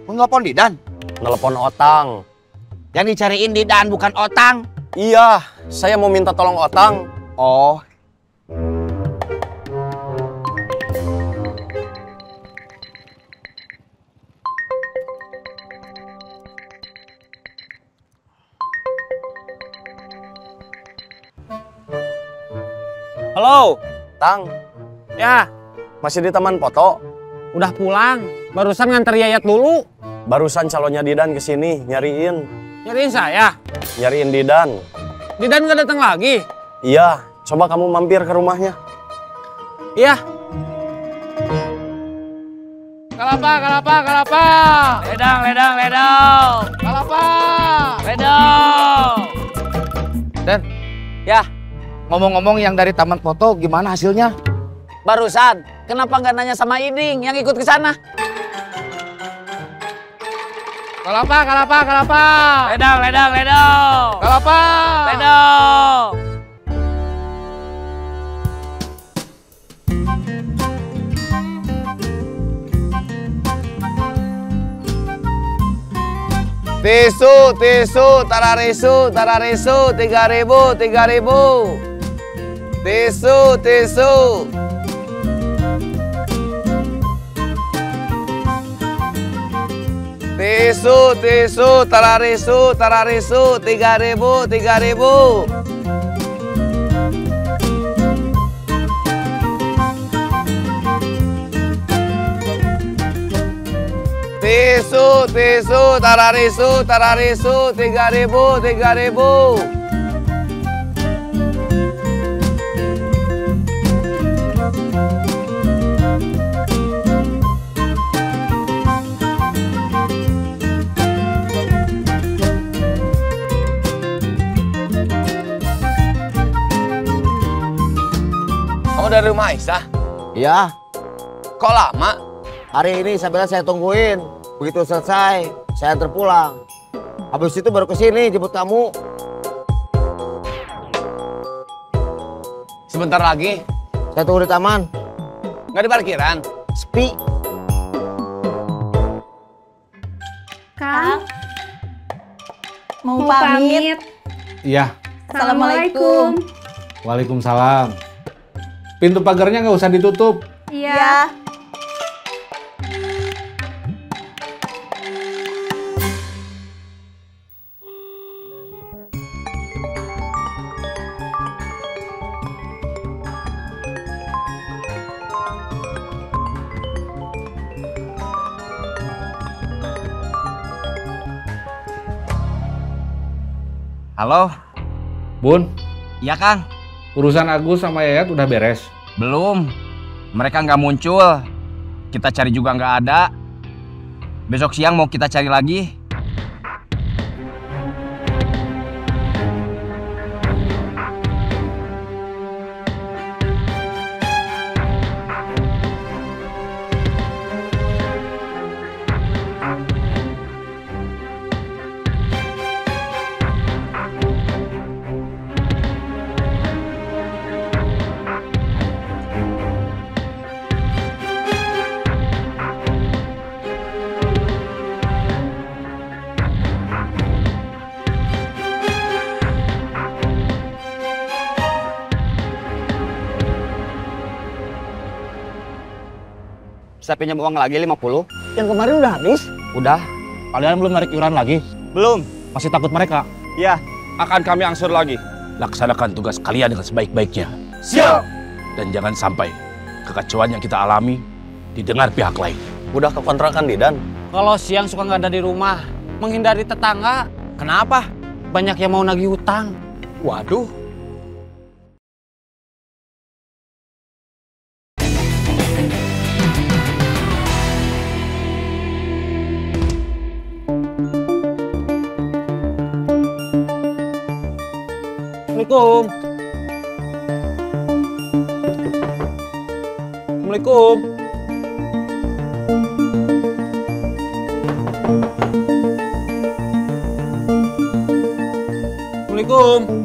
Mau nelpon Didan? Nelpon Otang. Yang dicariin Didan bukan Otang. Iya, saya mau minta tolong Otang. Oh. Halo, Tang. Ya, Masih di taman foto? udah pulang. Barusan nganter Yayat dulu. Barusan calonnya Didan kesini, nyariin. Nyariin saya. Nyariin Didan. Didan nggak datang lagi. Iya, coba kamu mampir ke rumahnya. Iya. Kelapa, kelapa, kelapa. Ledang, ledang, ledang. Kelapa. Ledang. Den. Ya. Ngomong-ngomong yang dari taman foto gimana hasilnya? Barusan, kenapa nggak nanya sama Iding yang ikut ke sana? Kelapa, kelapa, kelapa. Ledang, ledang, ledang. Kelapa. Ledang. Tisu, tisu, tararisu, tararisu, 3.000, 3.000. Tisu, tisu. Tisu, tisu, tararisu, tararisu, 3.000, 3.000. Tisu, tisu, tararisu, tararisu, 3.000, 3.000. Kamu dari rumah Aisyah? Iya. Kok lama? Hari ini saya bilang saya tungguin. Begitu selesai, saya antar pulang. Habis itu baru kesini jemput kamu. Sebentar lagi. Saya tunggu di taman. Nggak di parkiran? Sepi. Kang, mau pamit. Iya. Assalamualaikum. Waalaikumsalam. Pintu pagarnya nggak usah ditutup. Iya. Halo? Bun? Iya, Kang. Urusan Agus sama Yayat udah beres? Belum. Mereka nggak muncul. Kita cari juga nggak ada. Besok siang mau kita cari lagi. Bisa pinjam uang lagi 50? Yang kemarin udah habis? Udah. Kalian belum narik iuran lagi? Belum. Masih takut mereka? Iya, akan kami angsur lagi. Laksanakan tugas kalian dengan sebaik-baiknya. Siap. Dan jangan sampai kekacauan yang kita alami didengar pihak lain. Udah kekontrakan di Dan? Kalau siang suka nggak ada di rumah, menghindari tetangga. Kenapa? Banyak yang mau nagih hutang. Waduh. Assalamualaikum. Assalamualaikum. Assalamualaikum.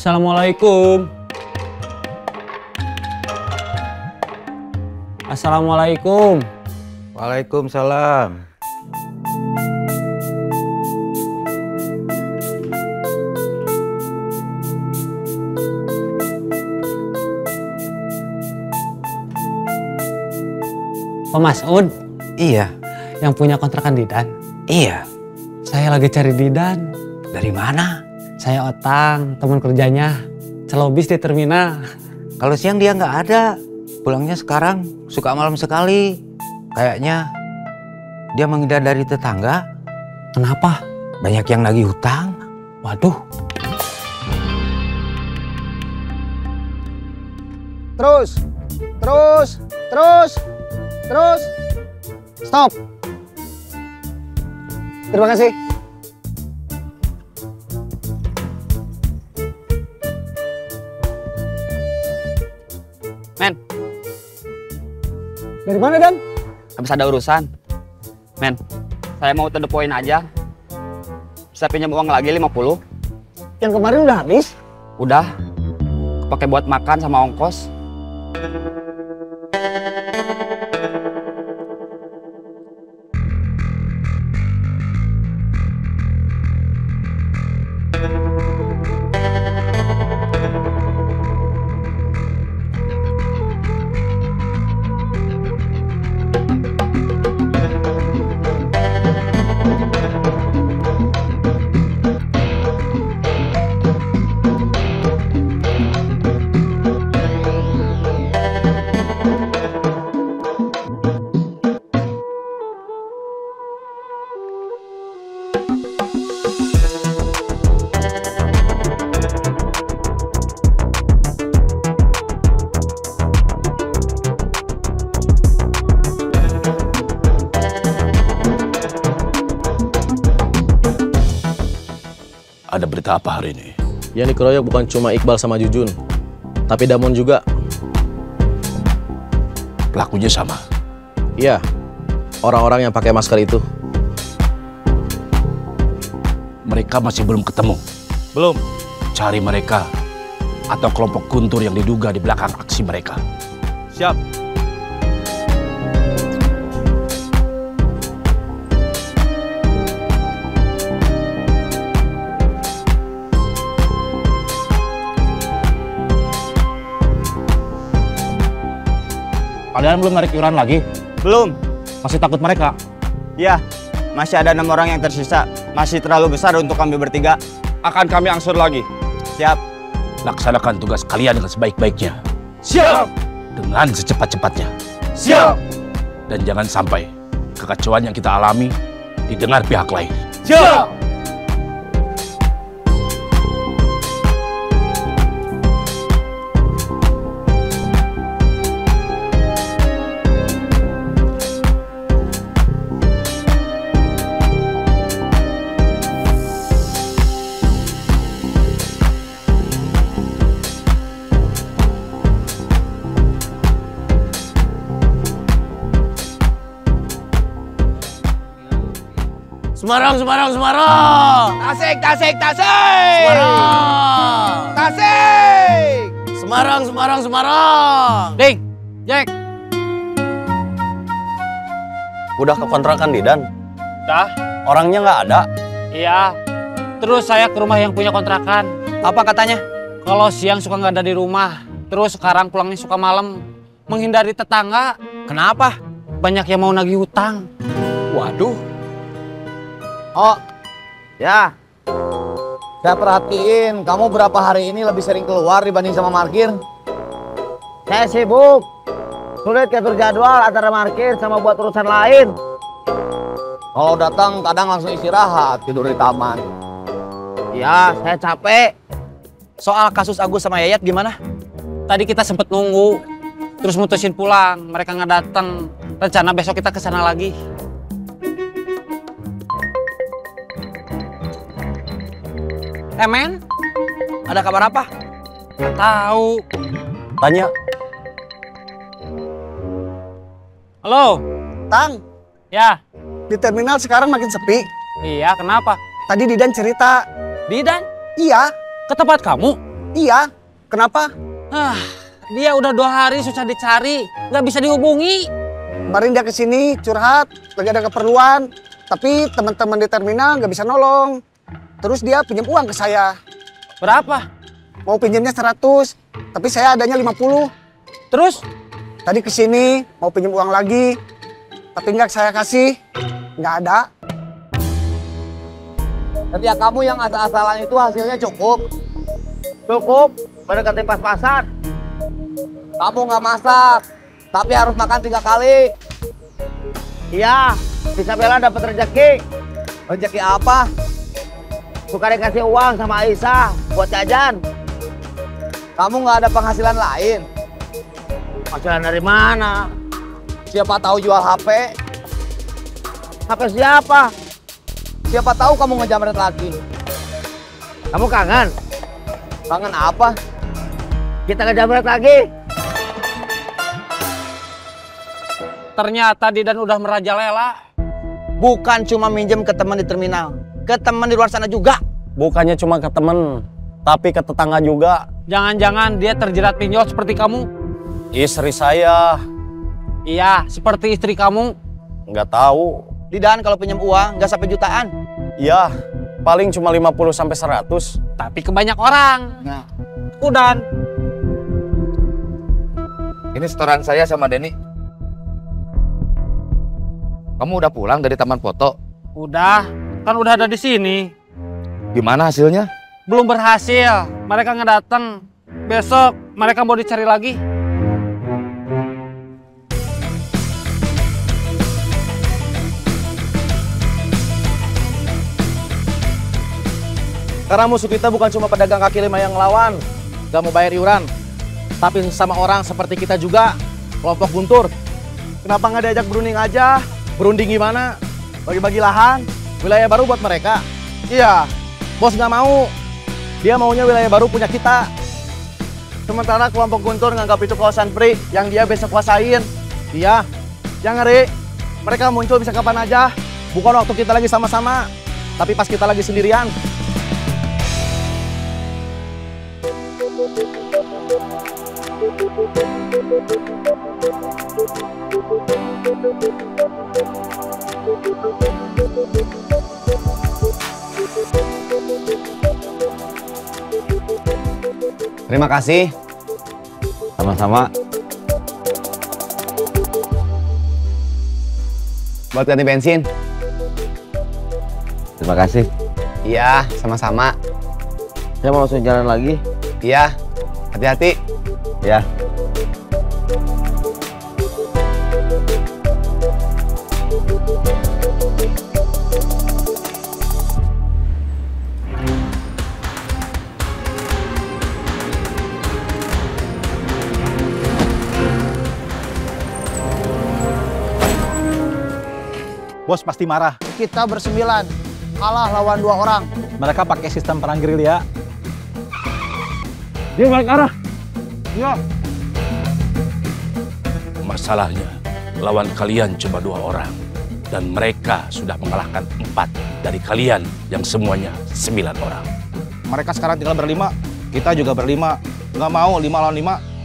Assalamualaikum. Assalamualaikum. Waalaikumsalam. Pak Mas'ud? Iya. Yang punya kontrakan Didan? Iya. Saya lagi cari Didan. Dari mana? Saya Otang, teman kerjanya. Celobis di terminal. Kalau siang dia nggak ada. Pulangnya sekarang suka malam sekali. Kayaknya dia menghindar dari tetangga. Kenapa? Banyak yang nagih hutang. Waduh. Terus. Stop. Terima kasih. Men, Dari mana, Dan? habis ada urusan. Men, saya mau to the point aja. Bisa pinjam uang lagi 50? Yang kemarin udah habis? Udah. Kepake buat makan sama ongkos. Ada berita apa hari ini? Yang dikeroyok bukan cuma Iqbal sama Jujun, tapi Damon juga. Pelakunya sama? Iya, orang-orang yang pakai masker itu. Mereka masih belum ketemu? Belum. Cari mereka atau kelompok guntur yang diduga di belakang aksi mereka. Siap. Kalian belum narik iuran lagi? Belum. Masih takut mereka? Ya, masih ada 6 orang yang tersisa. Masih terlalu besar untuk kami bertiga. Akan kami angsur lagi. Siap. Laksanakan tugas kalian dengan sebaik-baiknya. Siap. Dengan secepat-cepatnya. Siap. Dan jangan sampai kekacauan yang kita alami didengar pihak lain. Siap. Semarang. Tasik. Semarang. Tasik. Semarang. Ding, Jack. Udah ke kontrakan Didan? Dah. Orangnya nggak ada? Iya. Terus saya ke rumah yang punya kontrakan. Apa katanya? Kalau siang suka nggak ada di rumah. Terus sekarang pulangnya suka malam. Menghindari tetangga. Kenapa? Banyak yang mau nagih hutang. Waduh. Oh, ya. Saya perhatiin, kamu berapa hari ini lebih sering keluar dibanding sama parkir. Saya sibuk. Sulit ngatur jadwal antara parkir sama buat urusan lain. Kalau datang kadang langsung istirahat, tidur di taman. Ya, saya capek. Soal kasus Agus sama Yayat gimana? Tadi kita sempet nunggu. Terus mutusin pulang. Mereka nggak datang. Rencana besok kita kesana lagi. Men, ada kabar apa? Tahu. Tanya. Halo. Tang. Ya. Di terminal sekarang makin sepi. Iya, kenapa? Tadi Didan cerita. Didan? Iya. Ke tempat kamu? Iya, kenapa? Dia udah 2 hari susah dicari, nggak bisa dihubungi. Kemarin dia kesini curhat, lagi ada keperluan. Tapi teman-teman di terminal nggak bisa nolong. Terus dia pinjam uang ke saya. Berapa? Mau pinjamnya 100, tapi saya adanya 50. Terus? Tadi kesini mau pinjam uang lagi, tapi nggak saya kasih. Nggak ada. Kerja kamu yang asal-asalan itu hasilnya cukup. Cukup, mendekati pas-pasan. Kamu nggak masak, tapi harus makan 3 kali. Iya, Isabella dapat rezeki. Rezeki apa? Suka dikasih uang sama Aisyah buat jajan. Kamu nggak ada penghasilan lain? Penghasilan dari mana? Siapa tahu jual HP? HP siapa? Siapa tahu kamu ngejamret lagi. Kamu kangen? Kangen apa? Kita ngejamret lagi. Ternyata Didan udah merajalela. Bukan cuma minjem ke teman di terminal, ke teman di luar sana juga. Bukannya cuma ke teman, tapi ke tetangga juga. Jangan-jangan dia terjerat pinjol seperti kamu? Istri saya. Iya, seperti istri kamu. Nggak tahu. Didan kalau pinjam uang nggak sampai jutaan. Iya, paling cuma 50 sampai 100. Tapi ke banyak orang. Nah. Udan. Ini setoran saya sama Denny. Kamu udah pulang dari taman foto? Udah, kan udah ada di sini. Gimana hasilnya? Belum berhasil, mereka nggak datang. Besok mereka mau dicari lagi. Karena musuh kita bukan cuma pedagang kaki lima yang ngelawan, gak mau bayar iuran, tapi sama orang seperti kita juga, kelompok Guntur. Kenapa nggak diajak berunding aja? Berunding gimana? Bagi-bagi lahan, wilayah baru buat mereka. Iya, bos nggak mau. Dia maunya wilayah baru punya kita. Sementara kelompok Guntur nganggap itu kawasan free yang dia bisa kuasain. Iya, jangan ngeri. Mereka muncul bisa kapan aja. Bukan waktu kita lagi sama-sama, tapi pas kita lagi sendirian. Terima kasih. Sama-sama. Buat ganti bensin. Terima kasih. Iya, sama-sama. Saya mau langsung jalan lagi. Iya, hati-hati. Ya. Bos pasti marah. Kita bersembilan, kalah lawan 2 orang. Mereka pakai sistem perang gerilya. Dia balik arah. Ya. Masalahnya, lawan kalian cuma 2 orang. Dan mereka sudah mengalahkan 4 dari kalian yang semuanya 9 orang. Mereka sekarang tinggal berlima, kita juga berlima. Nggak mau 5 lawan 5.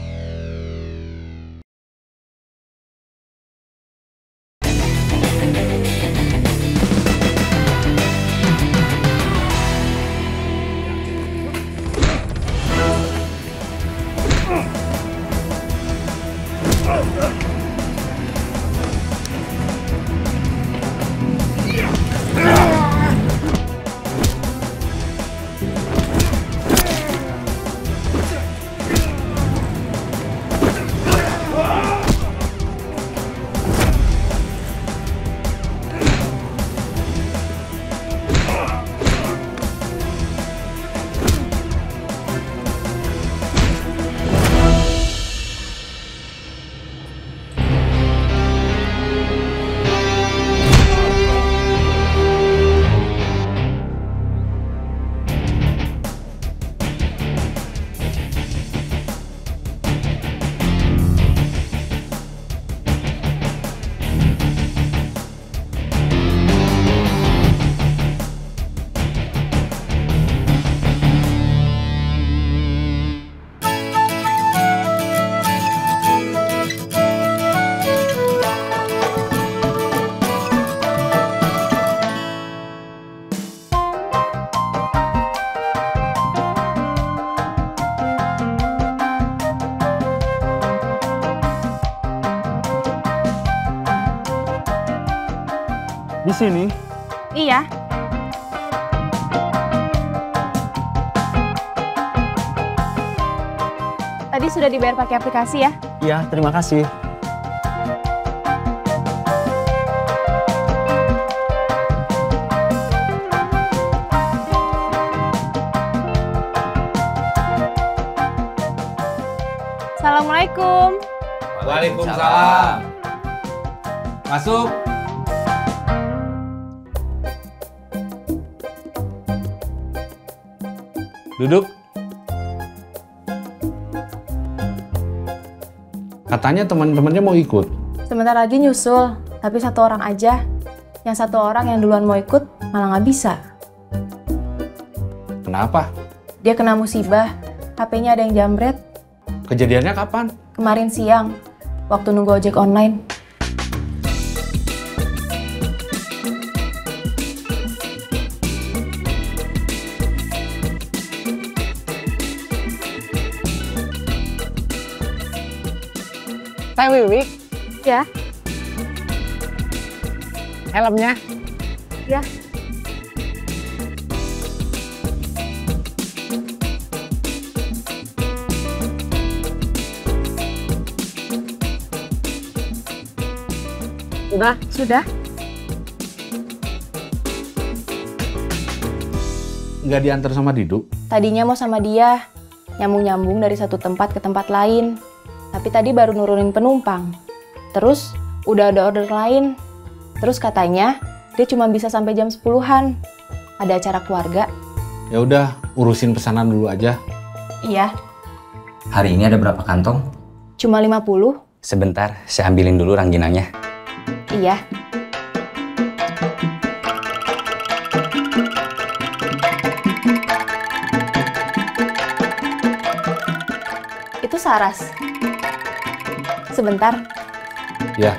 Di sini? Iya. Tadi sudah dibayar pakai aplikasi ya? Iya, terima kasih. Assalamualaikum. Waalaikumsalam. Masuk. Duduk. Katanya teman-temannya mau ikut. Sebentar lagi nyusul, tapi satu orang aja. Yang satu orang yang duluan mau ikut malah nggak bisa. Kenapa? Dia kena musibah, HP-nya ada yang jambret. Kejadiannya kapan? Kemarin siang, waktu nunggu ojek online. Teh Wiwi, Ya, helmnya. ya. Udah? Sudah. Nggak diantar sama Didu? Tadinya mau sama dia, nyambung-nyambung dari satu tempat ke tempat lain. Tapi tadi baru nurunin penumpang. Terus udah ada order lain. Terus katanya dia cuma bisa sampai jam 10-an. Ada acara keluarga. Ya udah, urusin pesanan dulu aja. Iya, Hari ini ada berapa kantong? cuma 50. Sebentar, saya ambilin dulu rangginangnya. Iya. Itu Saras. Sebentar. Ya.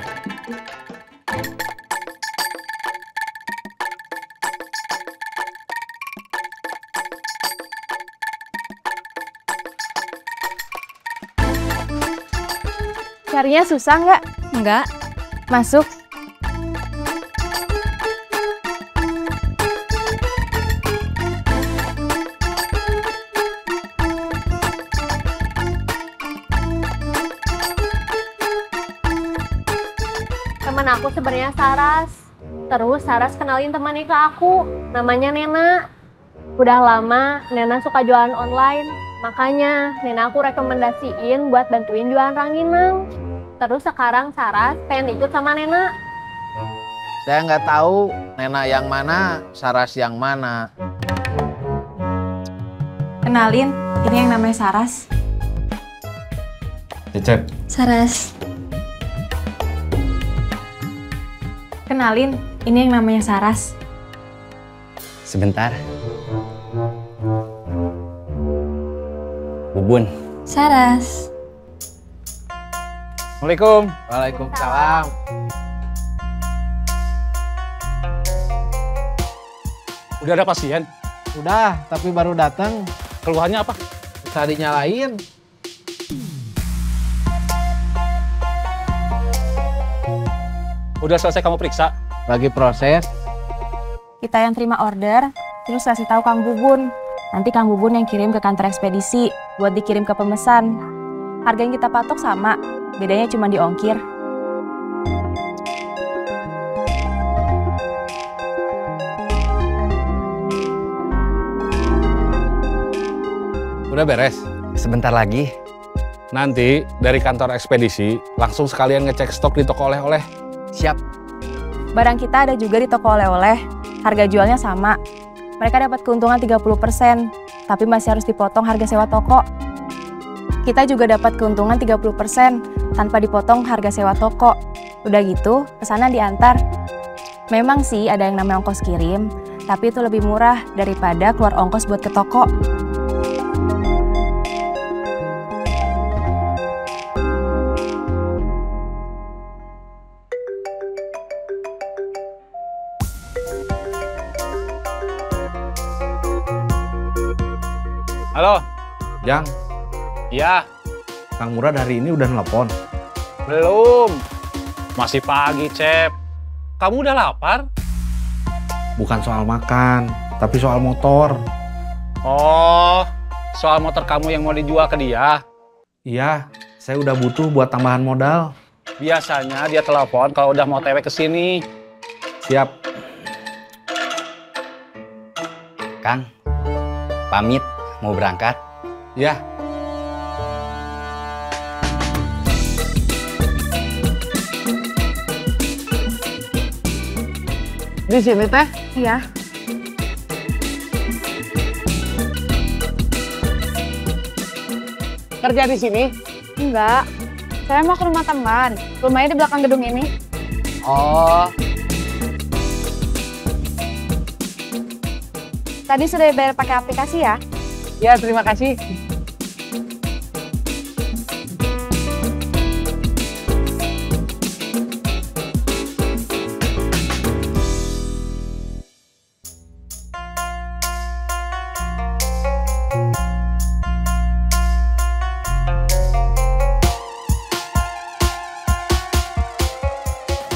Carinya susah nggak? Nggak. Masuk. Temen aku sebenarnya Saras. Terus Saras kenalin temannya ke aku, namanya Nena. Udah lama Nena suka jualan online, makanya Nena aku rekomendasiin buat bantuin jualan rangginang. Terus sekarang Saras pengen ikut sama Nena. Saya nggak tahu Nena yang mana, Saras yang mana. Kenalin, ini yang namanya Saras. Cecep. Saras. Kenalin, ini yang namanya Saras. Sebentar. Bubun. Saras. Assalamualaikum. Waalaikumsalam. Udah ada pasien? Udah, tapi baru datang. Keluhannya apa? Bisa dinyalain. Udah selesai kamu periksa? Lagi proses. Kita yang terima order, terus kasih tahu Kang Bubun. Nanti Kang Bubun yang kirim ke kantor ekspedisi buat dikirim ke pemesan. Harga yang kita patok sama, bedanya cuma di ongkir. Udah beres? Sebentar lagi. Nanti dari kantor ekspedisi langsung sekalian ngecek stok di toko oleh-oleh. Siap. Barang kita ada juga di toko oleh-oleh, harga jualnya sama. Mereka dapat keuntungan 30%, tapi masih harus dipotong harga sewa toko. Kita juga dapat keuntungan 30% tanpa dipotong harga sewa toko. Udah gitu, pesanan diantar. Memang sih ada yang namanya ongkos kirim, tapi itu lebih murah daripada keluar ongkos buat ke toko. Halo, Jang. Iya. Kang Murad hari ini udah nelpon. Belum. Masih pagi, Cep. Kamu udah lapar? bukan soal makan, tapi soal motor. Oh, soal motor kamu yang mau dijual ke dia? Iya, saya udah butuh buat tambahan modal. Biasanya dia telepon kalau udah mau TW ke sini. Siap. Kang, pamit mau berangkat. Ya. Di sini teh? Iya. Kerja di sini? Enggak. Saya mau ke rumah teman. Rumahnya di belakang gedung ini. Oh. Tadi sudah dibayar pakai aplikasi ya? Ya, terima kasih.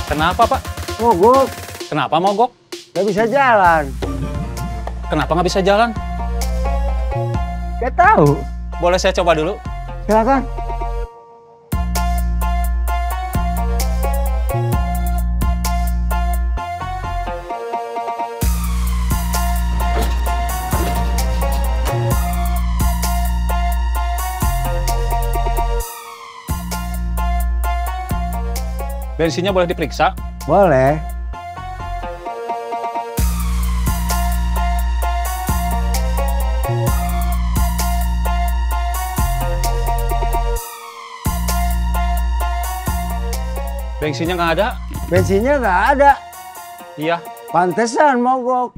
Kenapa, Pak? Mogok. Kenapa mogok? Gak bisa jalan. Kenapa nggak bisa jalan? Gak tahu. Boleh saya coba dulu? Silakan. Bensinnya boleh diperiksa? Boleh. Bensinnya nggak ada? Bensinnya nggak ada. Iya. Pantesan mogok.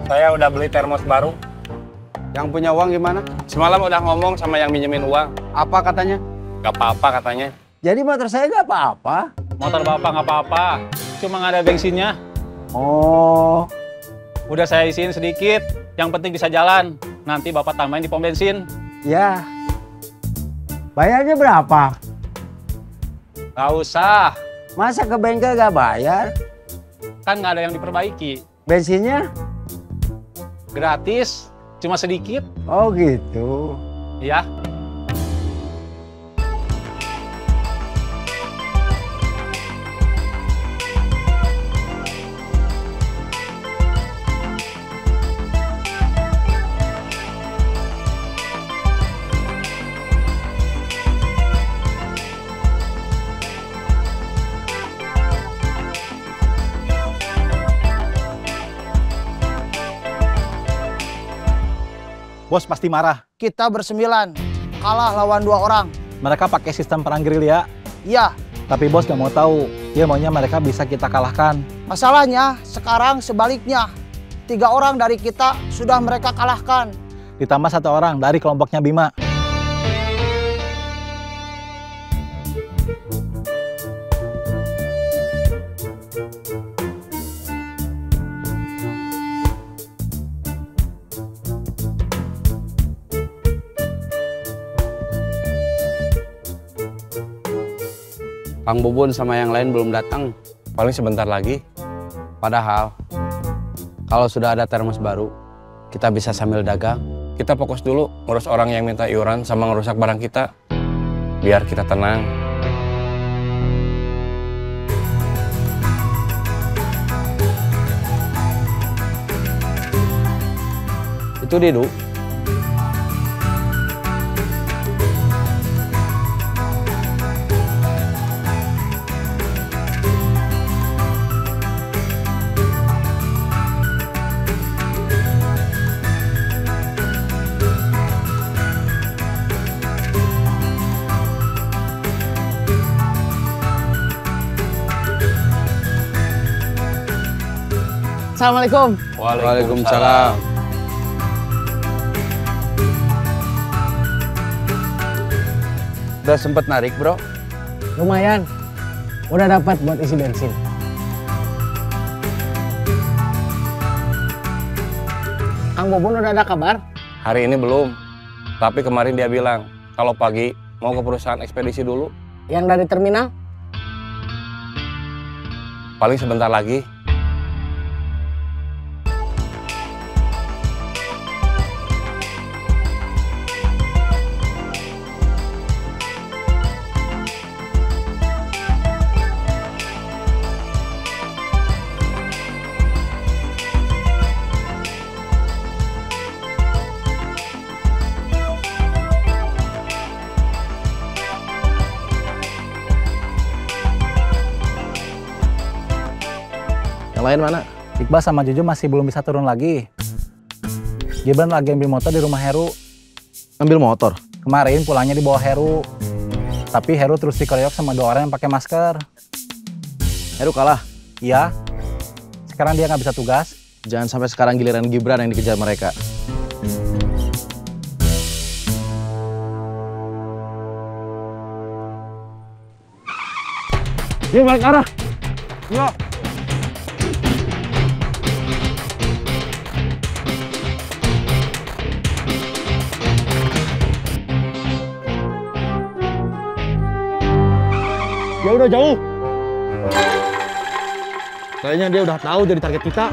Saya udah beli termos baru. Yang punya uang gimana? Semalam udah ngomong sama yang minjemin uang. Apa katanya? Gak apa-apa katanya. Jadi motor saya nggak apa-apa. Motor Bapak nggak apa-apa. Cuma nggak ada bensinnya. Oh. Udah saya isiin sedikit. Yang penting bisa jalan. Nanti Bapak tambahin di pom bensin. Ya. Bayarnya berapa? Gak usah. Masa ke bengkel gak bayar? Kan nggak ada yang diperbaiki. Bensinnya? Gratis. Cuma sedikit. Oh gitu. Iya. Bos pasti marah. Kita bersembilan, kalah lawan 2 orang. Mereka pakai sistem perang gerilya. Iya. Tapi bos gak mau tahu. Dia maunya mereka bisa kita kalahkan. Masalahnya sekarang sebaliknya. 3 orang dari kita sudah mereka kalahkan. Ditambah 1 orang dari kelompoknya Bima. Kang Bubun sama yang lain belum datang. Paling sebentar lagi. Padahal, kalau sudah ada termos baru, kita bisa sambil dagang. Kita fokus dulu ngurus orang yang minta iuran sama ngerusak barang kita. Biar kita tenang. Itu Didu. Assalamualaikum. Waalaikumsalam. Udah sempet narik, bro? Lumayan. Udah dapat buat isi bensin. Kang Bobon udah ada kabar? Hari ini belum. Tapi kemarin dia bilang kalau pagi mau ke perusahaan ekspedisi dulu. Yang dari terminal? Paling sebentar lagi. Yang lain mana? Iqbal sama Juju masih belum bisa turun lagi. Gibran lagi ambil motor di rumah Heru. Ambil motor? Kemarin pulangnya di bawah Heru. Tapi Heru terus dikeroyok sama 2 orang yang pakai masker. Heru kalah? Iya. Sekarang dia nggak bisa tugas. Jangan sampai sekarang giliran Gibran yang dikejar mereka. Dia balik arah. Iya. Dia udah jauh. Kayaknya dia udah tahu jadi target kita.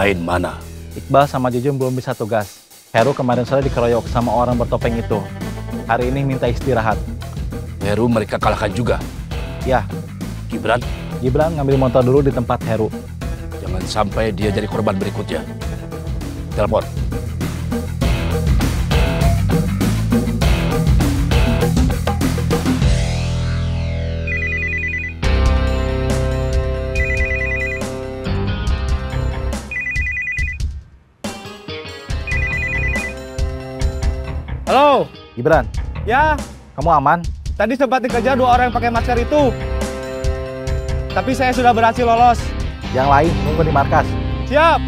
Lain mana? Iqbal sama Jujun belum bisa tugas. Heru kemarin sore dikeroyok sama orang bertopeng itu. Hari ini minta istirahat. Heru mereka kalahkan juga? Ya. Gibran? Gibran ngambil motor dulu di tempat Heru. Jangan sampai dia jadi korban berikutnya. Telepon. Halo. Gibran. Ya. Kamu aman? Tadi sempat dikejar 2 orang yang pakai masker itu. Tapi saya sudah berhasil lolos. Yang lain nunggu di markas. Siap.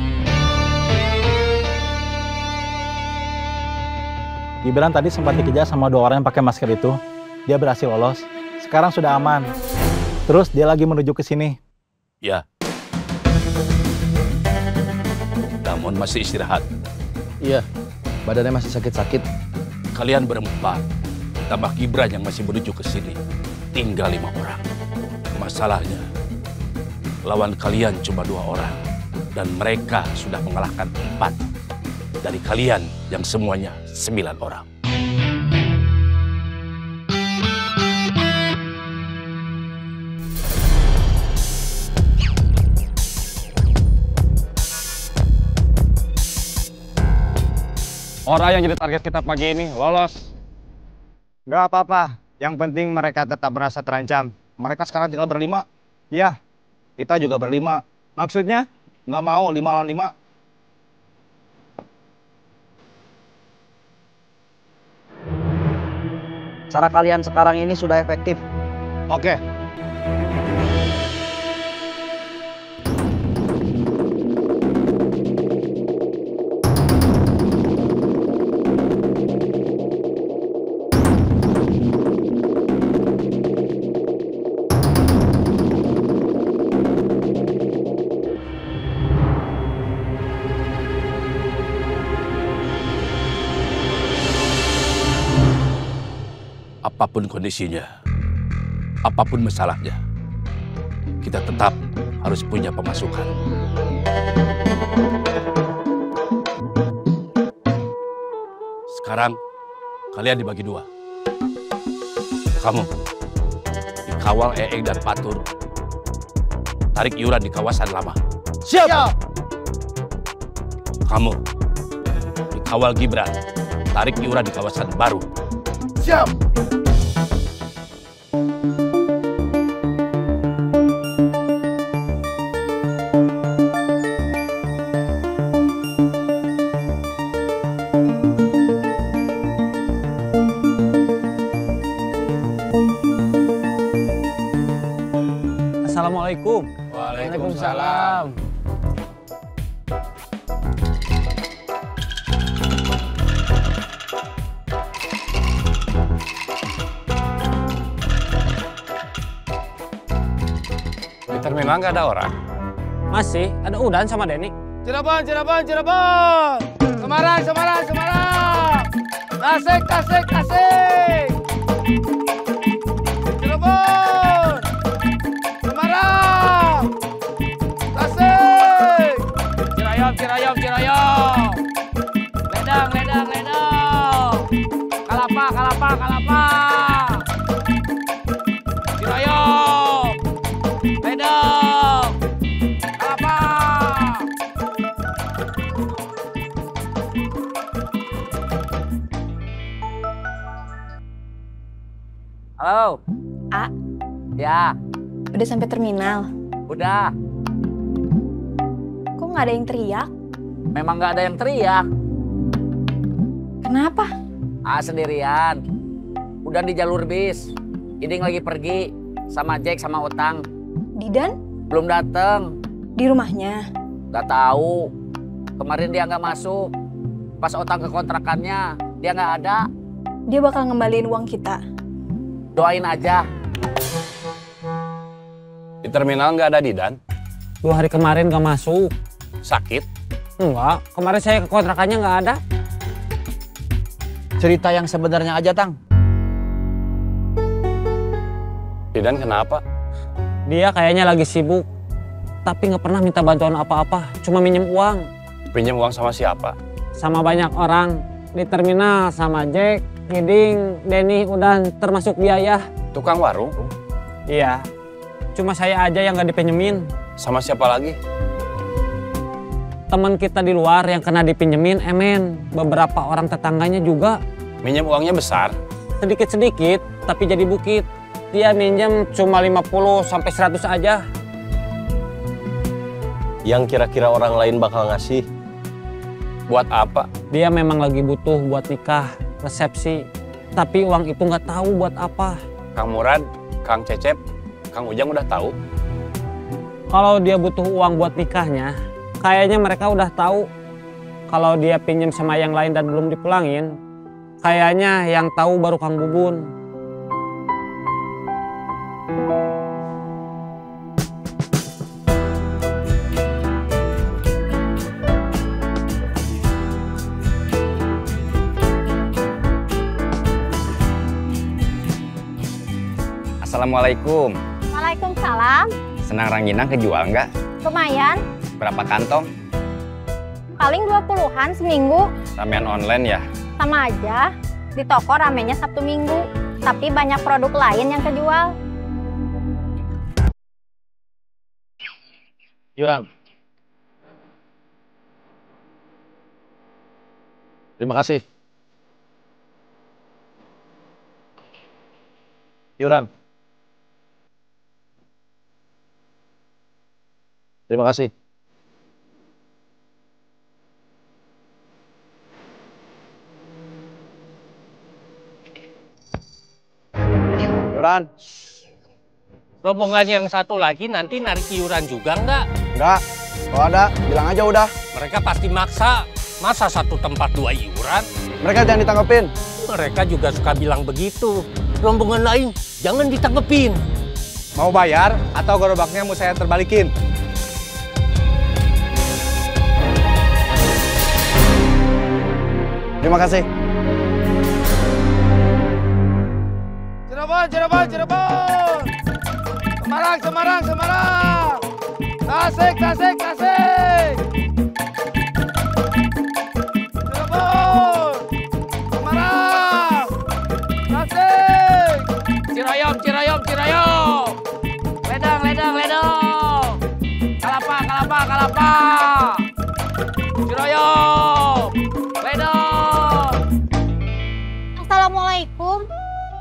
Gibran tadi sempat dikejar sama 2 orang yang pakai masker itu. Dia berhasil lolos. Sekarang sudah aman. Terus dia lagi menuju ke sini. Ya. Namun masih istirahat. Iya. Badannya masih sakit-sakit. Kalian berempat, tambah Gibran yang masih menuju ke sini. Tinggal 5 orang. Masalahnya, lawan kalian cuma 2 orang. Dan mereka sudah mengalahkan 4 dari kalian yang semuanya 9 orang. Orang yang jadi target kita pagi ini lolos. Gak apa-apa. Yang penting mereka tetap merasa terancam. Mereka sekarang tinggal berlima. Iya, kita juga berlima. Maksudnya nggak mau 5 lawan 5. Cara kalian sekarang ini sudah efektif. Oke. Apapun kondisinya, apapun masalahnya, kita tetap harus punya pemasukan. Sekarang kalian dibagi 2. Kamu kawal Eeng dan Patur. Tarik iuran di kawasan lama. Siap. Kamu dikawal Gibran. Tarik iuran di kawasan baru. Siap. Assalamualaikum. Waalaikumsalam. Di terminal nggak ada orang. Masih, ada Udan sama Denny. Cirebon, Cirebon, Cirebon. Semarang, Semarang, Semarang. Tasik, Tasik, Tasik. Cirebon. Semarang. Tasik. Cirayam, Cirayam, Cirayam. Ledang, Ledang, Ledang. Kalapa, Kalapa, Kalapa. Cirayam. Ledang. Kalapa. Halo. A, Ya, udah sampai terminal. udah. Kok nggak ada yang teriak? Memang nggak ada yang teriak. Kenapa? Sendirian. Udah di jalur bis. Iding lagi pergi sama Jack sama Utang. Didan? Belum dateng. Di rumahnya? Gak tahu. Kemarin dia nggak masuk. Pas Utang ke kontrakannya, dia nggak ada. Dia bakal ngembaliin uang kita. Doain aja. Di terminal nggak ada Didan. 2 hari kemarin gak masuk. Sakit. Enggak, kemarin saya ke kontrakannya nggak ada. Cerita yang sebenarnya aja, Tang. Didan kenapa? Dia kayaknya lagi sibuk. Tapi nggak pernah minta bantuan apa-apa. Cuma minjem uang. Pinjam uang sama siapa? Sama banyak orang. Di terminal sama Jack, Giding, Denny, Udan, termasuk biaya. Tukang warung? Iya. Cuma saya aja yang nggak dipinjemin. Sama siapa lagi? Teman kita di luar yang kena dipinjemin, Emen. Beberapa orang tetangganya juga. Minjem uangnya besar? Sedikit-sedikit, tapi jadi bukit. Dia minjem cuma 50 sampai 100 aja. Yang kira-kira orang lain bakal ngasih. Buat apa? Dia memang lagi butuh buat nikah, resepsi. Tapi uang itu nggak tahu buat apa. Kang Murad, Kang Cecep, Kang Ujang udah tahu? Kalau dia butuh uang buat nikahnya, kayaknya mereka udah tahu. Kalau dia pinjam sama yang lain dan belum dipulangin, kayaknya yang tahu baru Kang Bubun. Assalamualaikum. Waalaikumsalam. Senang rangginang kejual nggak? Lumayan. Berapa kantong? Paling 20-an seminggu. Ramean online ya? Sama aja. Di toko ramenya Sabtu Minggu. Tapi banyak produk lain yang kejual. Yuran. Terima kasih. Yuran. Terima kasih. Yuran. Rombongan yang satu lagi nanti narik iuran juga nggak? Enggak. Kalau ada, bilang aja udah. Mereka pasti maksa. Masa satu tempat 2 iuran? Mereka jangan ditanggepin. Mereka juga suka bilang begitu. Rombongan lain jangan ditanggepin. Mau bayar atau gerobaknya mau saya terbalikin? Terima kasih. Cirebon, Cirebon, Cirebon. Semarang, Semarang, Semarang. Tasik, Tasik, Tasik. Cirebon. Semarang. Tasik. Cirayam, Cirayam, Cirayam.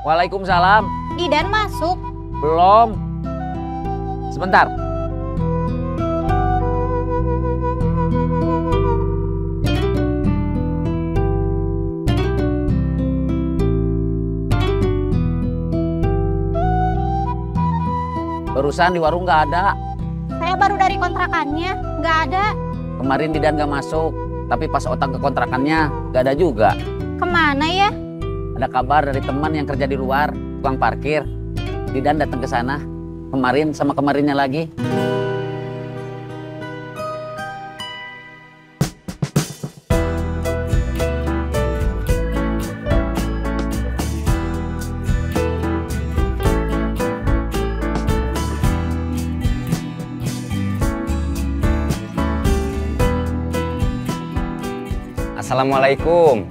Waalaikumsalam. Idan masuk. Belum. Sebentar. Barusan di warung nggak ada. Saya baru dari kontrakannya, nggak ada. Kemarin Didan nggak masuk, tapi pas Otang ke kontrakannya nggak ada juga. Kemana ya? Ada kabar dari teman yang kerja di luar, tukang parkir. Didan datang ke sana. Kemarin sama kemarinnya lagi. Assalamualaikum.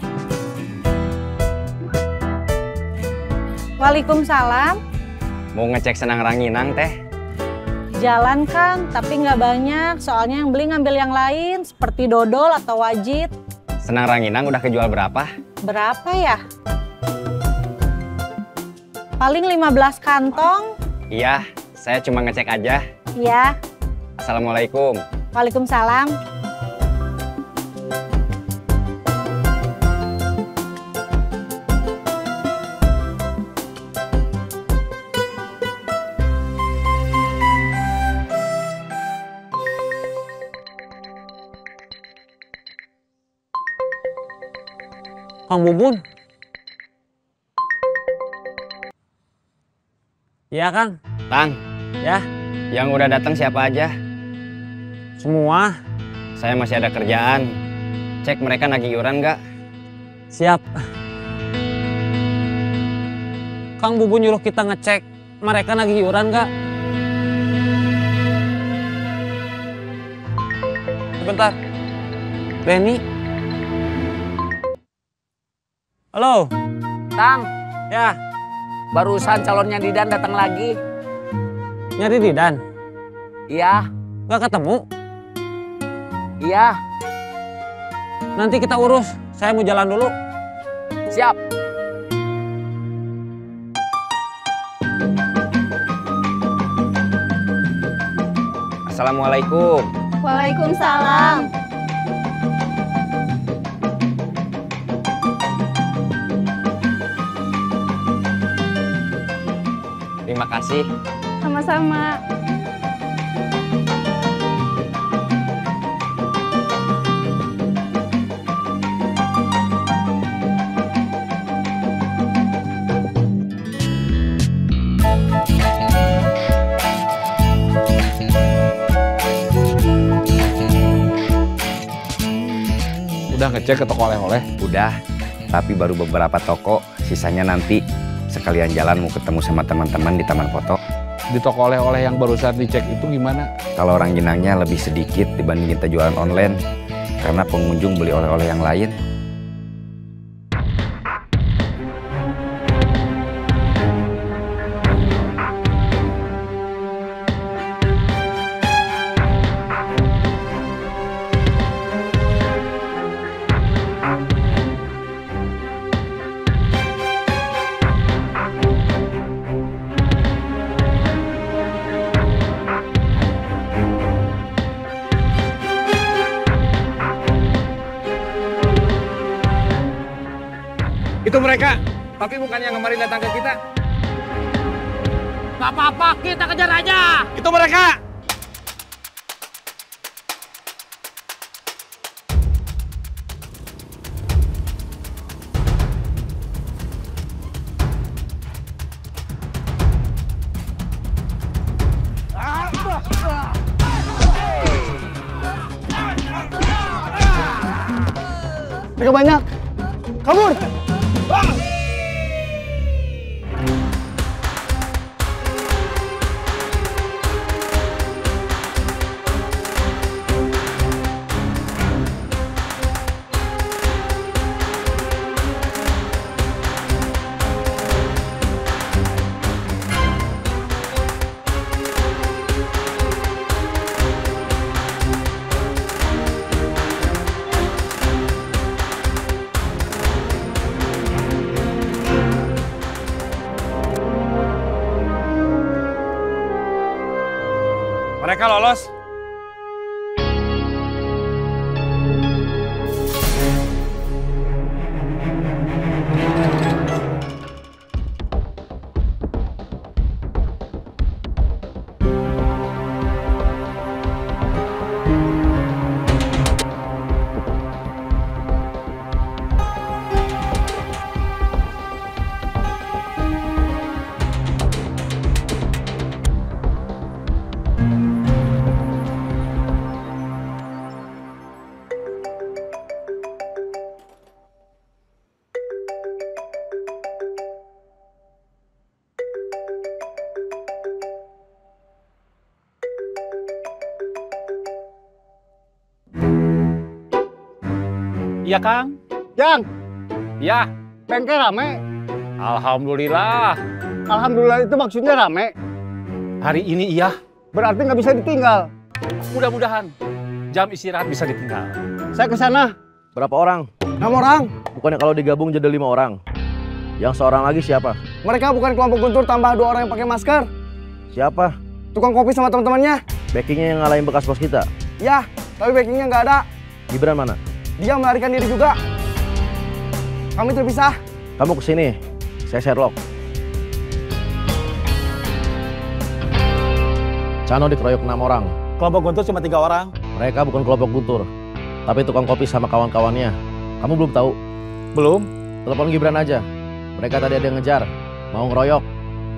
Waalaikumsalam. Mau ngecek Senang Ranginang teh? Jalan Kang, tapi nggak banyak. Soalnya yang beli ngambil yang lain, seperti dodol atau wajit. Senang Ranginang udah kejual berapa? Berapa ya? Paling 15 kantong. Iya, saya cuma ngecek aja. Iya. Assalamualaikum. Waalaikumsalam. Kang Bubun. Iya, Kang. Kang. Ya. Yang udah datang siapa aja? Semua. Saya masih ada kerjaan. Cek mereka nagih iuran nggak? Siap. Kang Bubun nyuruh kita ngecek mereka nagih iuran nggak? Sebentar. Benny. Halo. Tang. Ya. Barusan calonnya Didan datang lagi. Nyari Didan? Iya. Nggak ketemu? Iya. Nanti kita urus. Saya mau jalan dulu. Siap. Assalamualaikum. Waalaikumsalam. Terima kasih. Sama-sama. Udah ngecek ke toko oleh-oleh? Udah, tapi baru beberapa toko, sisanya nanti. Sekalian jalan mau ketemu sama teman-teman di taman foto. Di toko oleh-oleh yang barusan dicek itu gimana? Kalau orang Ginangnya lebih sedikit dibanding kita jualan online, karena pengunjung beli oleh-oleh yang lain. Itu mereka, tapi bukan yang kemarin datang ke kita. Gak apa-apa, kita kejar aja. Itu mereka. Mereka banyak. Kabur. Mereka lolos. Iya Kang. Jang, Ya, bengkel rame. alhamdulillah. Alhamdulillah itu maksudnya rame. Hari ini iya. Berarti nggak bisa ditinggal. Mudah-mudahan jam istirahat bisa ditinggal. Saya ke sana. Berapa orang? 6 orang. Bukannya kalau digabung jadi 5 orang. Yang seorang lagi siapa? Mereka bukan kelompok Guntur tambah 2 orang yang pakai masker. Siapa? Tukang kopi sama teman-temannya. Backingnya yang ngalahin bekas bos kita. Ya, tapi backingnya nggak ada. Gibran mana? Dia melarikan diri juga. Kami terpisah. Kamu kesini. Saya Sherlock. Cano dikeroyok 6 orang. Kelompok Guntur cuma 3 orang. Mereka bukan kelompok Guntur, tapi tukang kopi sama kawan-kawannya. Kamu belum tahu? Belum. Telepon Gibran aja. Mereka tadi ada yang ngejar, mau ngeroyok,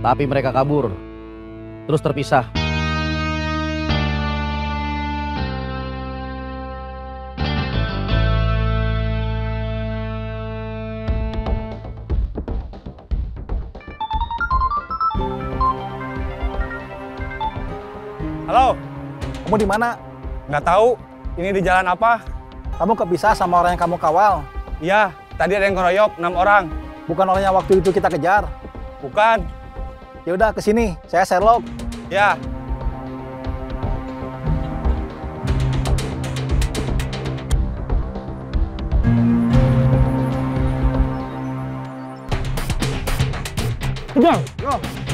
tapi mereka kabur. Terus terpisah. Halo, Kamu di mana? nggak tahu. Ini di jalan apa? Kamu kepisah sama orang yang kamu kawal. Iya, tadi ada yang ngeroyok 6 orang. Bukan orang yang waktu itu kita kejar. Bukan. Ya udah kesini. Saya Sherlock. Ya. Kejar.